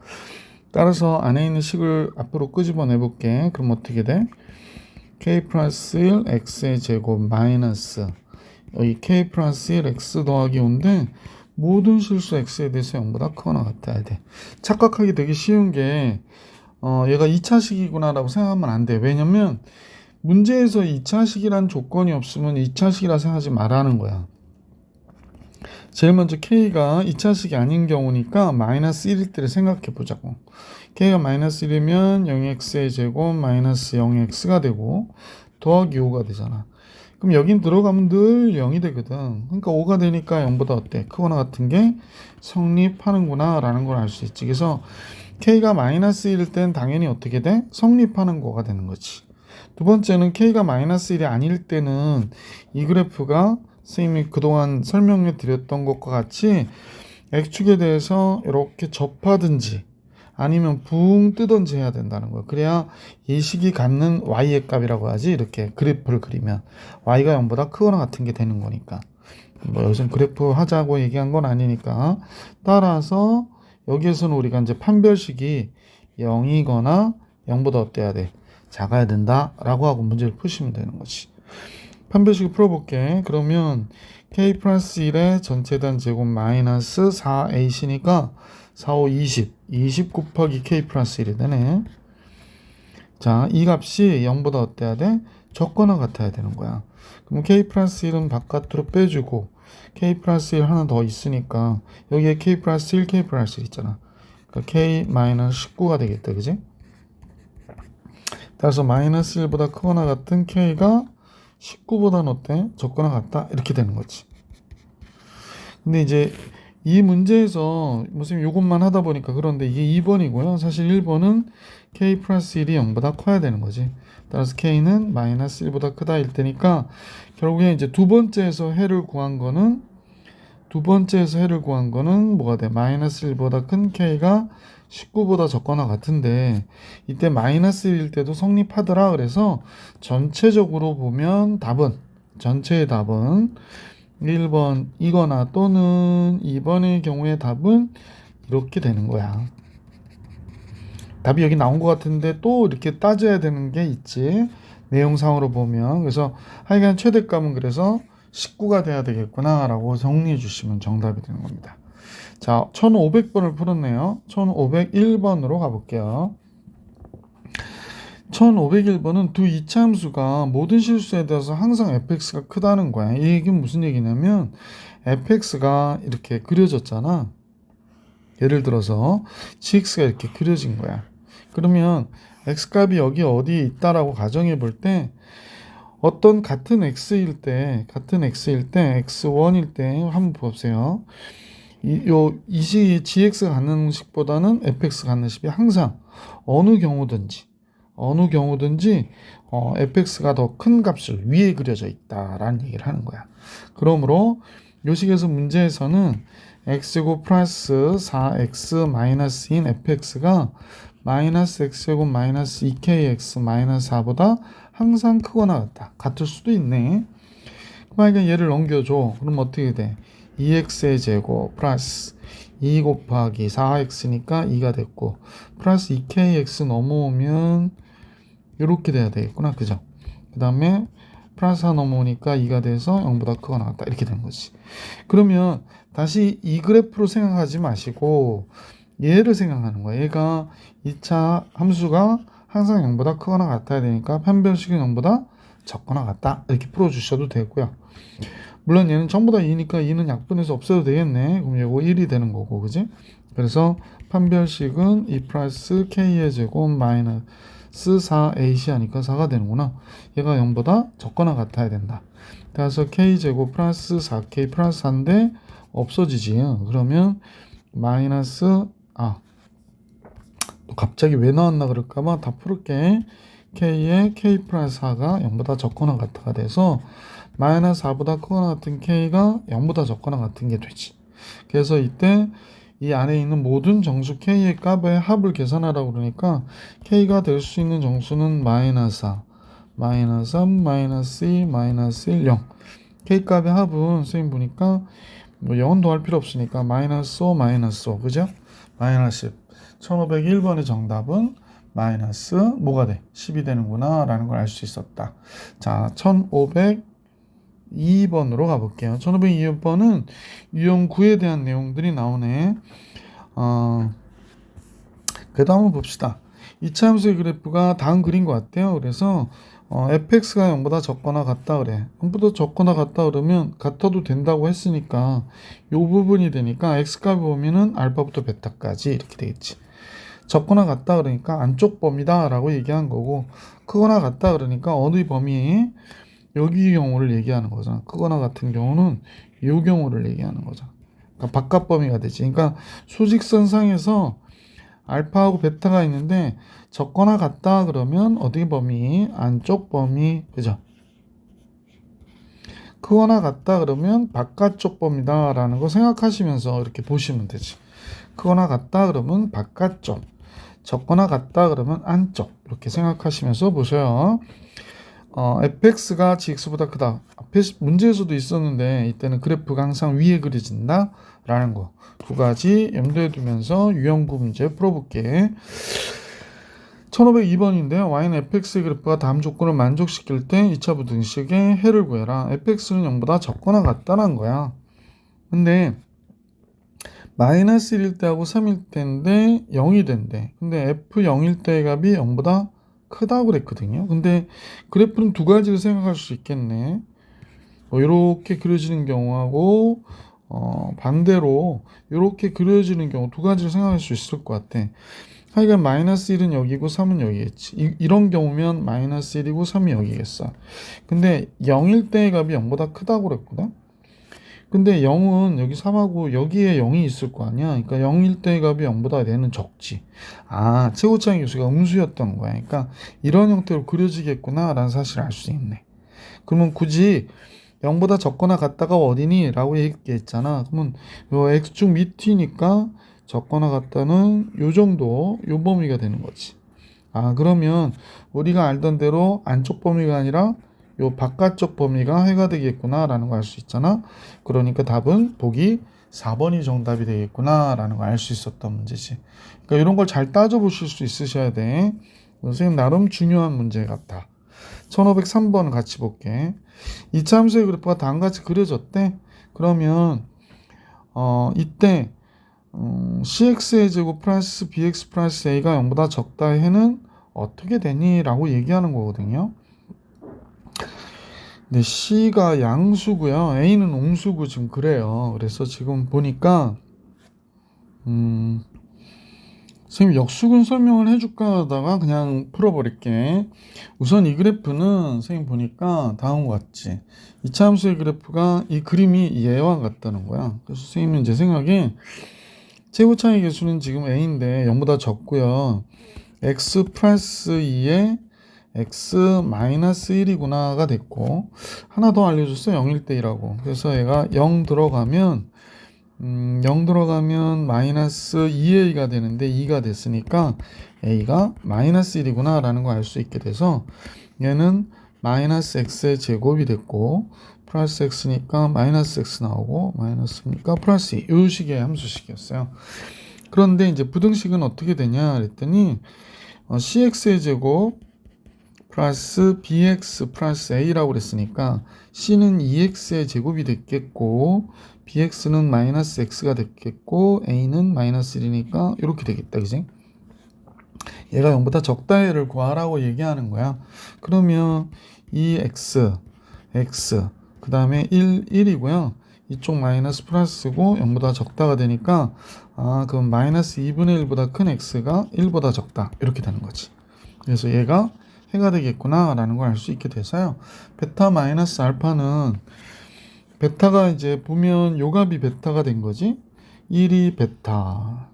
따라서 안에 있는 식을 앞으로 끄집어내 볼게. 그럼 어떻게 돼? k 플러스 1 x의 제곱 마이너스 여기 k 플러스 1 x 더하기 5인데 모든 실수 x에 대해서 0보다 크거나 같아야 돼. 착각하기 되게 쉬운 게 얘가 2차식이구나 라고 생각하면 안 돼. 왜냐면 문제에서 2차식이란 조건이 없으면 2차식이라 생각하지 말라는 거야. 제일 먼저 k가 2차식이 아닌 경우니까 마이너스 1일 때를 생각해 보자고. k가 마이너스 1이면 0x의 제곱 마이너스 0x가 되고 더하기 5가 되잖아. 그럼 여긴 들어가면 늘 0이 되거든. 그러니까 5가 되니까 0보다 어때? 크거나 같은 게 성립하는구나 라는 걸 알 수 있지. 그래서 K가 마이너스 1일 땐 당연히 어떻게 돼? 성립하는 거가 되는 거지. 두 번째는 K가 마이너스 1이 아닐 때는 이 그래프가 선생님이 그동안 설명해 드렸던 것과 같이 X축에 대해서 이렇게 접하든지 아니면 붕 뜨든지 해야 된다는 거예요. 그래야 예식이 갖는 Y의 값이라고 하지. 이렇게 그래프를 그리면 Y가 0보다 크거나 같은 게 되는 거니까. 뭐 요즘 그래프 하자고 얘기한 건 아니니까. 따라서 여기에서는 우리가 이제 판별식이 0이거나 0보다 어때야 돼? 작아야 된다 라고 하고 문제를 푸시면 되는 거지. 판별식을 풀어볼게. 그러면 K 플러스 1의 전체단 제곱 마이너스 4A시니까 4, 5, 20 곱하기 K 플러스 1이 되네. 자, 이 값이 0보다 어때야 돼? 적거나 같아야 되는 거야. 그럼 K 플러스 1은 바깥으로 빼주고 K 플러스 1 하나 더 있으니까 여기에 K 플러스 1, K 플러스 1 있잖아. 그러니까 K 마이너스 19가 되겠다. 그지? 따라서 마이너스 1보다 크거나 같은 K가 19보다는 어때? 적거나 같다. 이렇게 되는 거지. 근데 이제 이 문제에서 무슨 요것만 하다 보니까 그런데 이게 2번이고요. 사실 1번은 K 플러스 1이 0보다 커야 되는 거지. 따라서 K는 마이너스 1보다 크다 일 테니까 결국에 이제 두 번째에서 해를 구한 거는 뭐가 돼? 마이너스 1보다 큰 K가 19보다 적거나 같은데 이때 마이너스 1일 때도 성립하더라. 그래서 전체적으로 보면 전체의 답은 1번 이거나 또는 2번의 경우에 답은 이렇게 되는 거야. 답이 여기 나온 것 같은데 또 이렇게 따져야 되는 게 있지. 내용상으로 보면. 그래서 하여간 최대값은 그래서 19가 돼야 되겠구나 라고 정리해 주시면 정답이 되는 겁니다. 자, 1500번을 풀었네요. 1501번으로 가볼게요. 1501번은 두 이차함수가 모든 실수에 대해서 항상 fx가 크다는 거야. 이 얘기는 무슨 얘기냐면 fx가 이렇게 그려졌잖아. 예를 들어서 gx가 이렇게 그려진 거야. 그러면 x값이 여기 어디에 있다라고 가정해 볼 때 어떤 같은 x일 때 x1일 때 한번 보세요. 이 식이 gx가 갖는 식보다는 fx가 갖는 식이 항상 어느 경우든지 fx가 더 큰 값을 위에 그려져 있다라는 얘기를 하는 거야. 그러므로 요 식에서 문제에서는 x제곱 플러스 4x 마이너스인 fx가 마이너스 x제곱 마이너스 2kx 마이너스 4보다 항상 크거나 같다. 같을 수도 있네. 그러니까 얘를 넘겨줘. 그럼 어떻게 돼? 2x의 제곱 플러스 2 곱하기 4x니까 2가 됐고 플러스 2kx 넘어오면 이렇게 돼야 되겠구나. 그죠? 그 다음에 플러스 4 넘어오니까 2가 돼서 0보다 크거나 같다. 이렇게 되는 거지. 그러면 다시 이 그래프로 생각하지 마시고 얘를 생각하는 거야. 얘가 2차 함수가 항상 0보다 크거나 같아야 되니까 판별식은 0보다 적거나 같다. 이렇게 풀어주셔도 되고요. 물론 얘는 전부 다 2니까 2는 약분해서 없애도 되겠네. 그럼 이거 1이 되는 거고, 그지? 그래서 판별식은 2 플러스 k의 제곱 마이너스 4ac 하니까 4가 되는구나. 얘가 0보다 적거나 같아야 된다. 그래서 k 제곱 플러스 4k 플러스 4인데 없어지지. 그러면 마이너스 또 갑자기 왜 나왔나 그럴까봐 다 풀을게. k의 k 플러스 4가 0보다 적거나 같아가 돼서 마이너스 4보다 크거나 같은 k가 0보다 적거나 같은 게 되지. 그래서 이때 이 안에 있는 모든 정수 k의 값의 합을 계산하라고 그러니까 k가 될 수 있는 정수는 마이너스 4, 마이너스 3, 마이너스 2, 마이너스 1, 0. k 값의 합은 선생님 보니까 뭐 0은 더할 필요 없으니까 마이너스 5, 마이너스 5, 그죠? 마이너스 10. 1501번의 정답은 마이너스 뭐가 돼? 10이 되는구나 라는 걸 알 수 있었다. 자, 1502번으로 가볼게요. 1502번은 유형 9에 대한 내용들이 나오네. 그 다음은 봅시다. 2차 함수의 그래프가 다음 그린 것 같아요. 그래서 fx가 0보다 적거나 같다 그래. 0보다 적거나 같다 그러면 같아도 된다고 했으니까 이 부분이 되니까 x값이 보면은 알파부터 베타까지 이렇게 되겠지. 적거나 같다 그러니까 안쪽 범위다 라고 얘기한 거고 크거나 같다 그러니까 어느 범위 여기 경우를 얘기하는 거잖아. 크거나 같은 경우는 이 경우를 얘기하는 거잖아. 그러니까 바깥 범위가 되지. 그러니까 수직선상에서 알파하고 베타가 있는데 적거나 같다 그러면 어디 범위? 안쪽 범위. 그죠? 크거나 같다 그러면 바깥쪽 범위다 라는 거 생각하시면서 이렇게 보시면 되지. 크거나 같다 그러면 바깥쪽, 적거나 같다 그러면 안쪽, 이렇게 생각하시면서 보셔요. fx가 gx보다 크다. 앞에 문제에서도 있었는데 이때는 그래프가 항상 위에 그려진다 라는 거 두 가지 염두에 두면서 유형부 문제 풀어볼게. 1502번인데요. y는 fx의 그래프가 다음 조건을 만족시킬 때 2차 부등식의 해를 구해라. fx는 0보다 적거나 같다는 거야. 근데 마이너스 1일 때하고 3일 때인데 0이 된대. 근데 f 0일 때의 값이 0보다 크다고 그랬거든요. 근데 그래프는 두 가지를 생각할 수 있겠네. 이렇게 그려지는 경우하고 반대로 이렇게 그려지는 경우 두 가지를 생각할 수 있을 것 같아. 하여간 마이너스 1은 여기고 3은 여기겠지. 이런 경우면 마이너스 1이고 3이 여기겠어. 근데 0일 때의 값이 0보다 크다고 그랬거든. 근데 0은 여기 3하고 여기에 0이 있을 거 아니야. 그러니까 0일 때의 값이 0보다 얘는 적지. 아, 최고차의 교수가 음수였던 거야. 그러니까 이런 형태로 그려지겠구나 라는 사실을 알 수 있네. 그러면 굳이 0보다 적거나 같다가 어디니? 라고 얘기했잖아. 그러면 요 x축 밑이니까 적거나 같다는 요 정도, 요 범위가 되는 거지. 아, 그러면 우리가 알던 대로 안쪽 범위가 아니라 요 바깥쪽 범위가 해가 되겠구나 라는 거 알 수 있잖아. 그러니까 답은 보기 4번이 정답이 되겠구나 라는 거 알 수 있었던 문제지. 그러니까 이런 걸 잘 따져보실 수 있으셔야 돼. 선생님 나름 중요한 문제 같아. 1503번 같이 볼게. 이차 함수의 그래프가 다음과 같이 그려졌대. 그러면 이때 cx의 제곱 플러스 bx 플러스 a가 0보다 적다의 해는 어떻게 되니? 라고 얘기하는 거거든요. 근데 c가 양수고요. a는 옹수고 지금 그래요. 그래서 지금 보니까 선생님 역수근 설명을 해줄까 하다가 그냥 풀어버릴게. 우선 이 그래프는 선생님 보니까 다음과 같지. 이차 함수의 그래프가 이 그림이 얘와 같다는 거야. 그래서 선생님은 제 생각에 최고차의 개수는 지금 a인데 0보다 적고요. x 플러스 2에 x 마이너스 1이구나가 됐고 하나 더 알려줬어. 0일 때 1하고. 그래서 얘가 0 들어가면 마이너스 2a가 되는데 2가 됐으니까 a가 마이너스 1이구나 라는 거 알 수 있게 돼서 얘는 마이너스 x의 제곱이 됐고 플러스 x니까 마이너스 x 나오고 마이너스니까 플러스 2 이 식의 함수식이었어요. 그런데 이제 부등식은 어떻게 되냐 그랬더니 cx의 제곱 플러스 bx 플러스 a라고 그랬으니까 c는 2x의 제곱이 됐겠고 bx는 마이너스 x가 됐겠고 a는 마이너스 1이니까 이렇게 되겠다. 그지? 얘가 0보다 적다해를 구하라고 얘기하는 거야. 그러면 이 x 그 다음에 1이고요. 이쪽 마이너스 플러스고 0보다 적다가 되니까 그럼 마이너스 2분의 1보다 큰 x가 1보다 적다 이렇게 되는 거지. 그래서 얘가 해가 되겠구나 라는 걸 알 수 있게 돼서요. 베타 마이너스 알파는 베타가 이제 보면 요 값이 베타가 된 거지. 1이 베타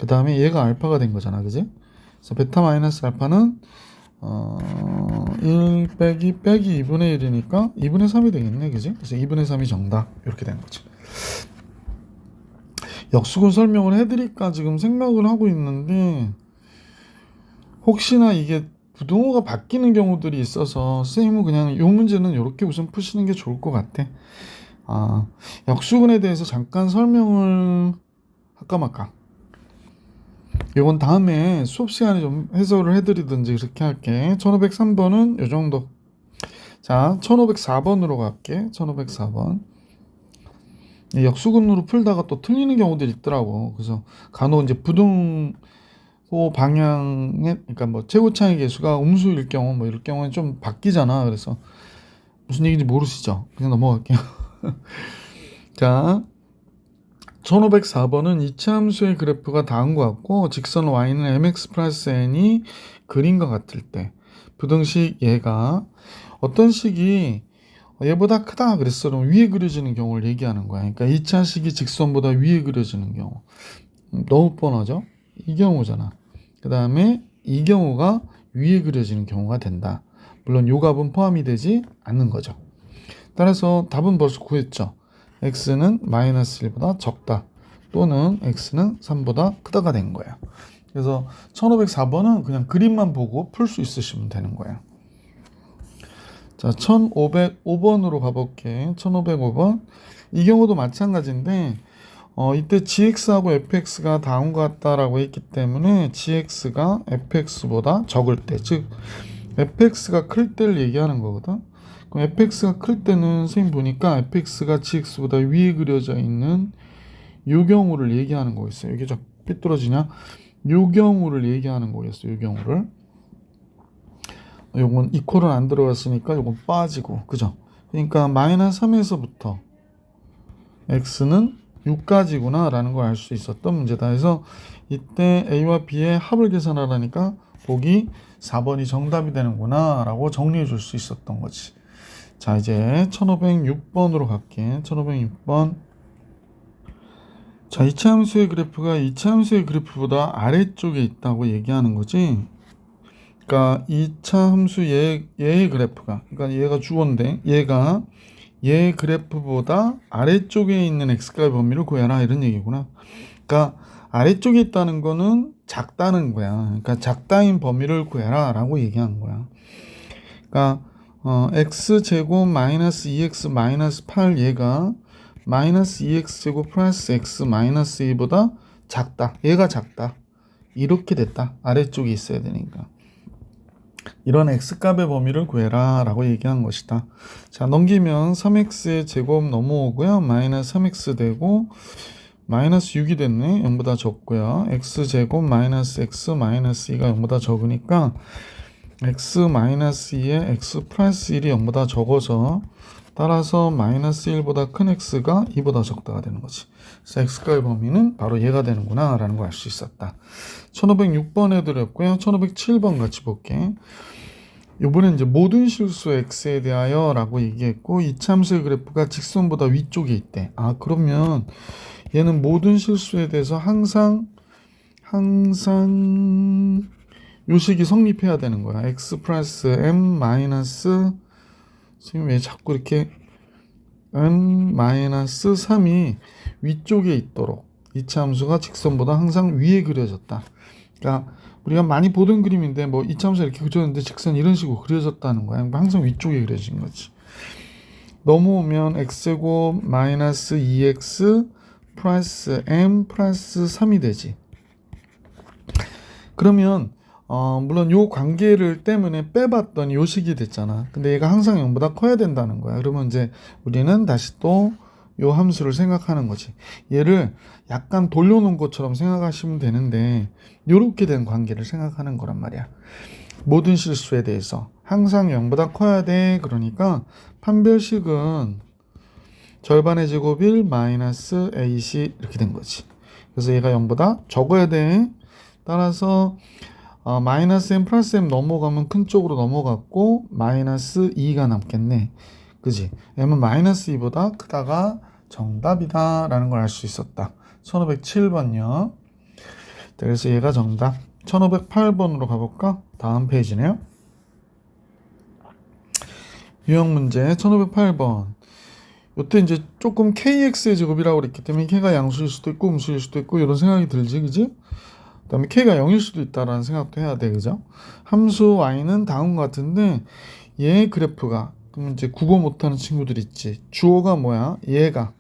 그 다음에 얘가 알파가 된 거잖아. 그지? 그래서 베타 마이너스 알파는 1 빼기 2분의 1이니까 2분의 3이 되겠네. 그지? 그래서 2분의 3이 정답 이렇게 되는 거지. 역수근 설명을 해드릴까 지금 생각을 하고 있는데 혹시나 이게 부등호가 바뀌는 경우들이 있어서 선생님은 그냥 이 문제는 이렇게 우선 푸시는 게 좋을 것 같아. 역수근에 대해서 잠깐 설명을 할까 말까. 이건 다음에 수업 시간에 좀 해설을 해드리든지 그렇게 할게. 1503번은 이 정도. 자, 1504번으로 갈게. 1504번. 역수근으로 풀다가 또 틀리는 경우들이 있더라고. 그래서 간혹 이제 부등호 방향에, 그러니까 뭐 최고차의 개수가 음수일 경우, 뭐 이럴 경우는 좀 바뀌잖아. 그래서 무슨 얘기인지 모르시죠? 그냥 넘어갈게요. 자, 1504번은 이차 함수의 그래프가 다음과 같고 직선 y는 mx 플러스 n이 그림과 같을 때 부등식 얘가 어떤 식이 얘보다 크다 그랬어. 그럼 위에 그려지는 경우를 얘기하는 거야. 그러니까 2차 식이 직선보다 위에 그려지는 경우. 너무 뻔하죠? 이 경우잖아. 그 다음에 이 경우가 위에 그려지는 경우가 된다. 물론 요 값은 포함이 되지 않는 거죠. 따라서 답은 벌써 구했죠. x는 마이너스 1보다 적다. 또는 x는 3보다 크다가 된 거예요. 그래서 1504번은 그냥 그림만 보고 풀 수 있으시면 되는 거예요. 자, 1505번으로 가볼게. 1505번. 이 경우도 마찬가지인데, 이때 gx하고 fx가 다음과 같다라고 했기 때문에 gx가 fx보다 적을 때, 즉 fx가 클 때를 얘기하는 거거든. 그럼 fx가 클 때는 선생님 보니까 fx가 gx보다 위에 그려져 있는 요 경우를 얘기하는 거였어요. 이게 좀 삐뚤어지냐? 요 경우를 얘기하는 거였어요. 요 경우를. 요건 이퀄은 안 들어갔으니까 요건 빠지고, 그죠? 그러니까 마이너스 3에서부터 x는 6까지구나 라는 걸 알 수 있었던 문제다. 그래서 이때 a와 b의 합을 계산하라니까 보기 4번이 정답이 되는구나 라고 정리해 줄 수 있었던 거지. 자, 이제 1506번으로 갈게. 1506번. 자, 2차 함수의 그래프가 2차 함수의 그래프보다 아래쪽에 있다고 얘기하는 거지. 그러니까 2차 함수 얘의 그래프가, 그러니까 얘가 주어인데 얘가 얘 그래프보다 아래쪽에 있는 x값의 범위를 구해라 이런 얘기구나. 그러니까 아래쪽에 있다는 거는 작다는 거야. 그러니까 작다인 범위를 구해라 라고 얘기하는 거야. 그러니까 x제곱 마이너스 2x 마이너스 8 얘가 마이너스 2x제곱 플러스 x 마이너스 2보다 작다. 얘가 작다. 이렇게 됐다. 아래쪽에 있어야 되니까. 이런 x값의 범위를 구해라 라고 얘기한 것이다. 자, 넘기면 3x의 제곱 넘어오고요. 마이너스 3x 되고 마이너스 6이 됐네. 0보다 적고요. x제곱 마이너스 x 마이너스 2가 0보다 적으니까 x 마이너스 2에 x 플러스 1이 0보다 적어서 따라서 마이너스 1보다 큰 x가 2보다 적다가 되는 거지. 그래서 x값의 범위는 바로 얘가 되는구나 라는 걸 알 수 있었다. 1506번 해드렸고요. 1507번 같이 볼게. 이번엔 이제 모든 실수 x에 대하여 라고 얘기했고 이 참수의 그래프가 직선보다 위쪽에 있대. 아, 그러면 얘는 모든 실수에 대해서 항상 요식이 성립해야 되는 거야. x 플러스 m 마이너스, 지금 왜 자꾸 이렇게 m 마이너스 3이 위쪽에 있도록 이 참수가 직선보다 항상 위에 그려졌다. 그러니까 우리가 많이 보던 그림인데 뭐 이 참수 이렇게 그려졌는데 직선 이런 식으로 그려졌다는 거야. 그러니까 항상 위쪽에 그려진 거지. 넘어오면 x제곱 마이너스 2x 플러스 m 플러스 3이 되지. 그러면 물론 요 관계를 때문에 빼봤더니 요식이 됐잖아. 근데 얘가 항상 0보다 커야 된다는 거야. 그러면 이제 우리는 다시 또 요 함수를 생각하는 거지. 얘를 약간 돌려놓은 것처럼 생각하시면 되는데 요렇게 된 관계를 생각하는 거란 말이야. 모든 실수에 대해서 항상 0보다 커야 돼. 그러니까 판별식은 절반의 제곱 1 마이너스 ac 이렇게 된 거지. 그래서 얘가 0보다 적어야 돼. 따라서 마이너스 m 플러스 m 넘어가면 큰 쪽으로 넘어갔고 마이너스 2가 남겠네. 그지? m은 마이너스 2보다 크다가 정답이다 라는 걸 알 수 있었다. 1507번요. 그래서 얘가 정답. 1508번으로 가볼까? 다음 페이지네요. 유형 문제 1508번. 요때 이제 조금 kx의 제곱이라고 그랬기 때문에 k가 양수일 수도 있고 음수일 수도 있고 이런 생각이 들지, 그지? 그 다음에 k가 0일 수도 있다라는 생각도 해야 돼, 그죠? 함수 y는 다음과 같은데 얘 그래프가, 그럼 이제 국어 못하는 친구들 있지. 주어가 뭐야? 얘가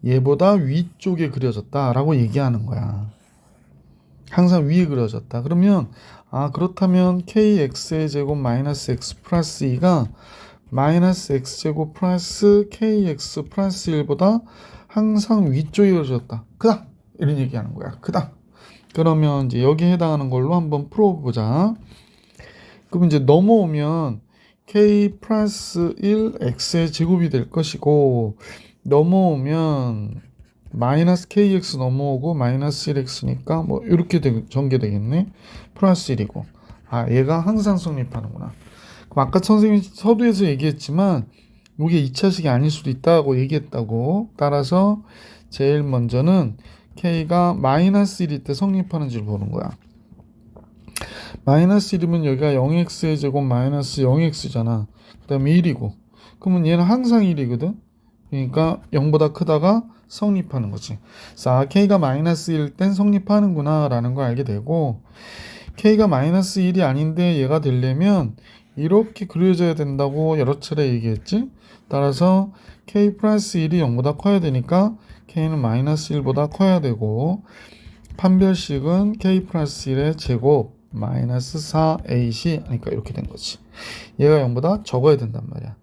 얘보다 위쪽에 그려졌다라고 얘기하는 거야. 항상 위에 그려졌다. 그러면 그렇다면 kx의 제곱 마이너스 x 플러스 2가 마이너스 x제곱 플러스 kx 플러스 1보다 항상 위쪽에 그려졌다. 크다. 이런 얘기하는 거야. 크다. 그러면 이제 여기에 해당하는 걸로 한번 풀어보자. 그럼 이제 넘어오면 k 플러스 1 x의 제곱이 될 것이고 넘어오면 마이너스 kx 넘어오고 마이너스 1x니까 뭐 이렇게 전개되겠네. 플러스 1이고 얘가 항상 성립하는구나. 그럼 아까 선생님이 서두에서 얘기했지만 이게 2차식이 아닐 수도 있다고 얘기했다고. 따라서 제일 먼저는 k가 마이너스 1일 때 성립하는지를 보는 거야. 마이너스 1이면 여기가 0x의 제곱 마이너스 0x잖아. 그 다음에 1이고. 그러면 얘는 항상 1이거든. 그러니까 0보다 크다가 성립하는 거지. 자, k가 마이너스 1일 땐 성립하는구나 라는 걸 알게 되고, k가 마이너스 1이 아닌데 얘가 되려면 이렇게 그려져야 된다고 여러 차례 얘기했지. 따라서 k 플러스 1이 0보다 커야 되니까 k는 마이너스 1보다 커야 되고, 판별식은 k 플러스 1의 제곱 마이너스 4ac 하니까 이렇게 된 거지. 얘가 0보다 적어야 된단 말이야.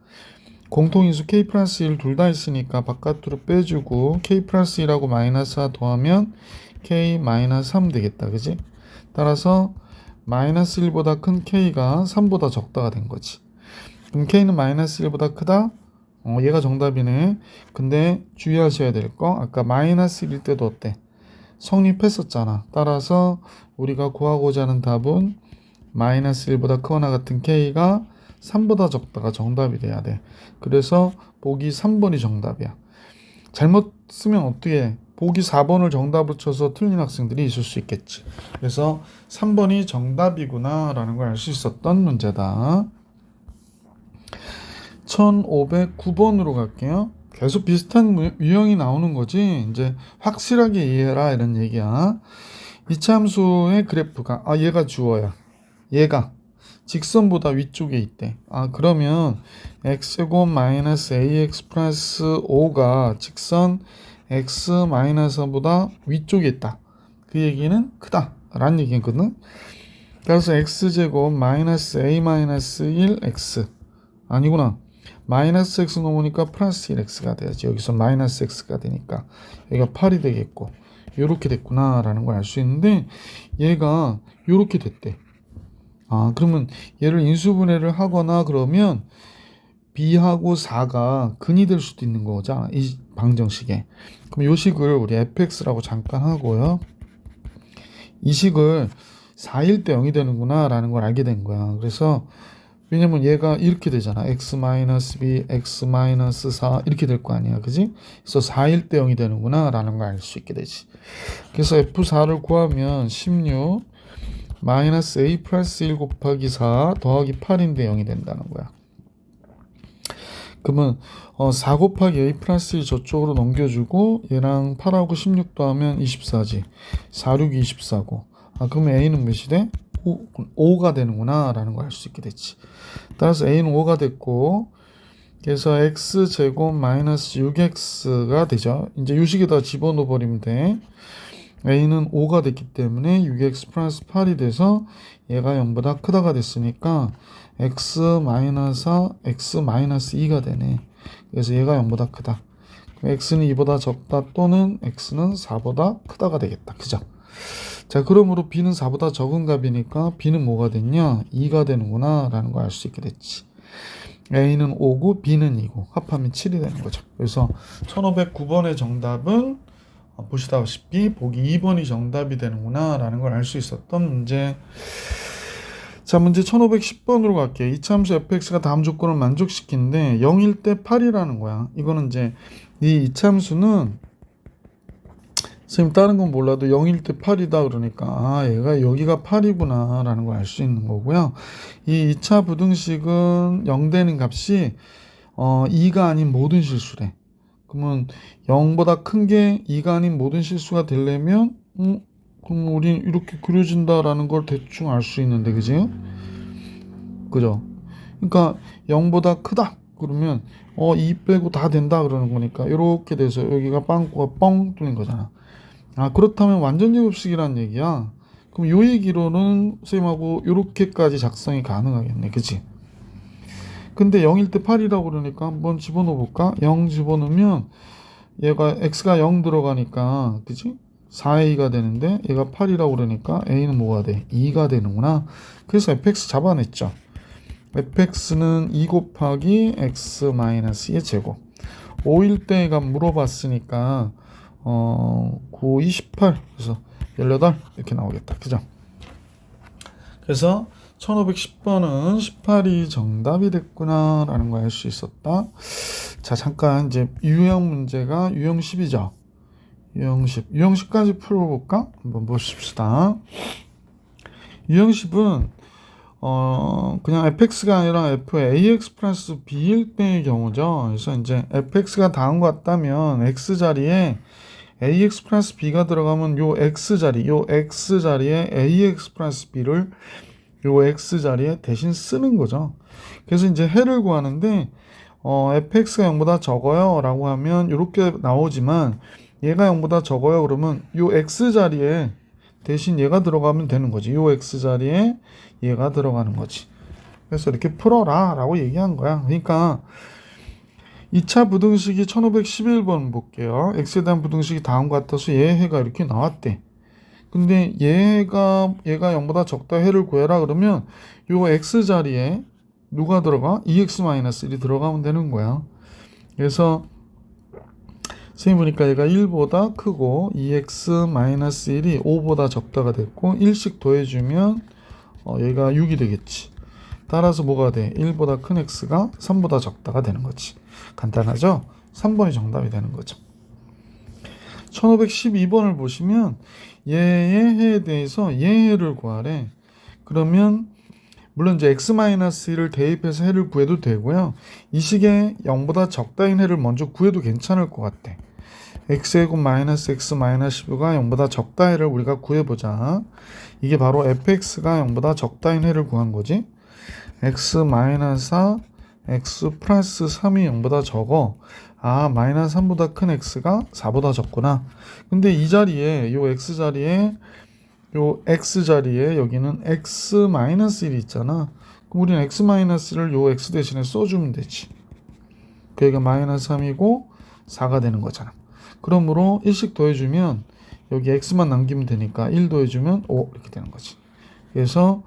공통인수 k 플러스 1 둘 다 있으니까 바깥으로 빼주고 k 플러스 1하고 마이너스 4 더하면 k 마이너스 3 되겠다. 그지? 따라서 마이너스 1보다 큰 k가 3보다 적다가 된 거지. 그럼 k는 마이너스 1보다 크다? 얘가 정답이네. 근데 주의하셔야 될 거, 아까 마이너스 1일 때도 어때? 성립했었잖아. 따라서 우리가 구하고자 하는 답은 마이너스 1보다 크거나 같은 k가 3보다 적다가 정답이 돼야 돼. 그래서 보기 3번이 정답이야. 잘못 쓰면 어떻게 해? 보기 4번을 정답으로 쳐서 틀린 학생들이 있을 수 있겠지. 그래서 3번이 정답이구나 라는 걸 알 수 있었던 문제다. 1509번으로 갈게요. 계속 비슷한 유형이 나오는 거지. 이제 확실하게 이해해라 이런 얘기야. 이차함수의 그래프가 얘가 주어야. 얘가 직선보다 위쪽에 있대. 그러면 x제곱 마이너스 ax 플러스 5가 직선 x 마이너스 4보다 위쪽에 있다. 그 얘기는 크다 라는 얘기거든. 그래서 x제곱 마이너스 a 마이너스 1x 아니구나. 마이너스 x 넘으니까 플러스 1x가 돼야지. 여기서 마이너스 x가 되니까 여기가 8이 되겠고, 요렇게 됐구나 라는 걸 알 수 있는데 얘가 요렇게 됐대. 그러면 얘를 인수분해를 하거나 그러면 b하고 4가 근이 될 수도 있는 거잖아, 이 방정식에. 그럼 요 식을 우리 fx라고 잠깐 하고요. 이 식을 4일 때 0이 되는구나 라는 걸 알게 된 거야. 그래서 왜냐면 얘가 이렇게 되잖아. x-b, x-4 이렇게 될 거 아니야. 그지? 그래서 4일 때 0이 되는구나 라는 걸 알 수 있게 되지. 그래서 f4를 구하면 16 마이너스 a 플러스 1 곱하기 4 더하기 8인데 0이 된다는 거야. 그러면 4 곱하기 a 플러스 1 저쪽으로 넘겨주고 얘랑 8하고 16 더하면 24지. 4, 6, 24고. 그러면 a는 몇이 돼? 5가 되는구나 라는 걸 알 수 있게 됐지. 따라서 a는 5가 됐고, 그래서 x제곱 마이너스 6x가 되죠. 이제 요식에다 집어넣어 버리면 돼. a는 5가 됐기 때문에 6x 플러스 8이 돼서 얘가 0보다 크다가 됐으니까 x 마이너스 4, x 마이너스 2가 되네. 그래서 얘가 0보다 크다. 그럼 x는 2보다 적다 또는 x는 4보다 크다가 되겠다. 그죠? 자, 그러므로 b는 4보다 적은 값이니까 b는 뭐가 됐냐? 2가 되는구나 라는 걸 알 수 있게 됐지. a는 5고 b는 2고 합하면 7이 되는 거죠. 그래서 1509번의 정답은 보시다시피 보기 2번이 정답이 되는구나 라는 걸 알 수 있었던 문제. 자, 문제 1510번으로 갈게요. 이차함수 fx가 다음 조건을 만족시키는데 0일 때 8이라는 거야. 이거는 이제 이 이차함수는 선생님 다른 건 몰라도 0일 때 8이다 그러니까 얘가 여기가 8이구나 라는 걸 알 수 있는 거고요. 이 2차 부등식은 0 되는 값이 2가 아닌 모든 실수래. 그러면 0보다 큰 게 2가 아닌 모든 실수가 되려면 그럼 우린 이렇게 그려진다라는 걸 대충 알 수 있는데, 그지? 그죠? 그러니까 0보다 크다 그러면 2 빼고 다 된다 그러는 거니까 이렇게 돼서 여기가 빵꾸가 뻥 뚫린 거잖아. 그렇다면 완전제곱식이란 얘기야. 그럼 요 얘기로는 선생님하고 이렇게까지 작성이 가능하겠네. 그치? 근데 0일 때 8이라고 그러니까 한번 집어넣어 볼까? 0 집어넣으면 얘가 x가 0 들어가니까, 그치? 4a가 되는데 얘가 8이라고 그러니까 a는 뭐가 돼? 2가 되는구나. 그래서 fx 잡아냈죠. fx는 2 곱하기 x-2의 제곱. 5일 때가 물어봤으니까 9, 28 그래서 18 이렇게 나오겠다. 그죠? 그래서 1510번은 18이 정답이 됐구나 라는 걸 알 수 있었다. 자, 잠깐 이제 유형 문제가 유형 10이죠. 유형 10. 유형 10까지 풀어볼까? 한번 보십시다. 유형 10은 그냥 fx가 아니라 fax 플러스 b일 때의 경우죠. 그래서 이제 fx가 다음과 같다면 x 자리에 ax 플러스 b가 들어가면 요 x 자리에 ax 플러스 b를 요 x 자리에 대신 쓰는 거죠. 그래서 이제 해를 구하는데 fx가 0보다 적어요 라고 하면 이렇게 나오지만 얘가 0보다 적어요 그러면 요 x 자리에 대신 얘가 들어가면 되는 거지. 요 x 자리에 얘가 들어가는 거지. 그래서 이렇게 풀어라 라고 얘기한 거야. 그러니까 2차 부등식이 1511번 볼게요. x에 대한 부등식이 다음과 같아서 얘 해가 이렇게 나왔대. 근데 얘가 0보다 적다 해를 구해라 그러면 요 x 자리에 누가 들어가? 2x-1이 들어가면 되는 거야. 그래서 선생님 보니까 얘가 1보다 크고 2x-1이 5보다 적다가 됐고 1씩 더해주면 얘가 6이 되겠지. 따라서 뭐가 돼? 1보다 큰 x가 3보다 적다가 되는 거지. 간단하죠? 3번이 정답이 되는 거죠. 1512번을 보시면 얘의 해에 대해서 얘의 해를 구하래. 그러면 물론 이제 x-1을 대입해서 해를 구해도 되고요. 이 식에 0보다 적다인 해를 먼저 구해도 괜찮을 것 같아. x제곱 마이너스 x 마이너스 15가 0보다 적다 해를 우리가 구해보자. 이게 바로 fx가 0보다 적다인 해를 구한 거지. x 마이너스 4, x 플러스 3이 0보다 적어. 아, 마이너스 3보다 큰 x가 4보다 적구나. 근데 이 자리에 요 x 자리에 여기는 x-1이 있잖아. 그럼 우리는 x-를 요 x 대신에 써주면 되지. 그러니까 마이너스 3이고 4가 되는 거잖아. 그러므로 1씩 더해주면 여기 x만 남기면 되니까 1 더해주면 5 이렇게 되는 거지. 그래서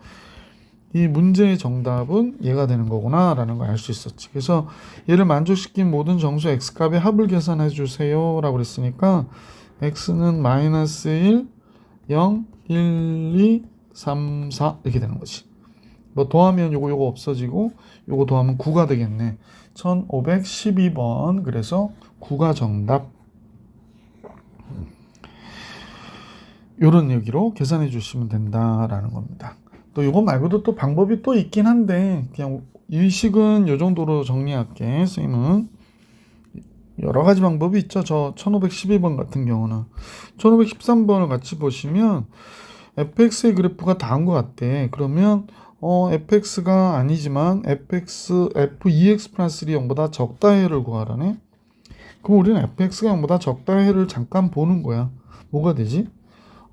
이 문제의 정답은 얘가 되는 거구나 라는 걸 알 수 있었지. 그래서 얘를 만족시킨 모든 정수 x값의 합을 계산해 주세요 라고 그랬으니까 x는 마이너스 1, 0, 1, 2, 3, 4 이렇게 되는 거지. 뭐 더하면 요거 없어지고 요거 더하면 9가 되겠네. 1512번. 그래서 9가 정답. 요런 얘기로 계산해 주시면 된다라는 겁니다. 또 요거 말고도 또 방법이 또 있긴 한데 그냥 이 식은 요 정도로 정리할게. 선생님은 여러 가지 방법이 있죠. 저 1512번 같은 경우는 1513번을 같이 보시면 fx의 그래프가 다음과 같대. 그러면 fx가 아니지만 f2x 플러스 1이 0보다 적다 해를 구하라네. 그럼 우리는 fx가 0보다 적다 해를 잠깐 보는 거야. 뭐가 되지?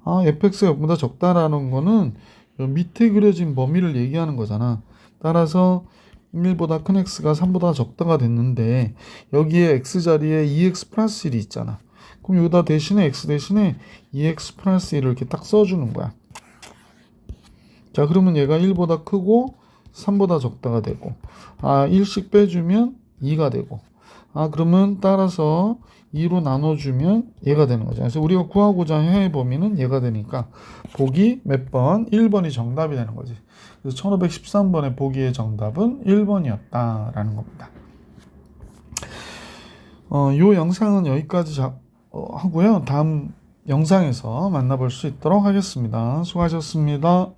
아, fx가 0보다 적다라는 거는 밑에 그려진 범위를 얘기하는 거잖아. 따라서 1보다 큰 x가 3보다 적다가 됐는데 여기에 x 자리에 2x 플러스 1이 있잖아. 그럼 여기다 대신에 x 대신에 2x 플러스 1을 이렇게 딱 써주는 거야. 자, 그러면 얘가 1보다 크고 3보다 적다가 되고 1씩 빼주면 2가 되고 그러면 따라서 2로 나눠주면 얘가 되는 거죠. 그래서 우리가 구하고자 해의 범위는 얘가 되니까 보기 몇 번? 1번이 정답이 되는 거지. 그래서 1513번의 보기의 정답은 1번이었다라는 겁니다. 요 영상은 여기까지 하고요. 다음 영상에서 만나볼 수 있도록 하겠습니다. 수고하셨습니다.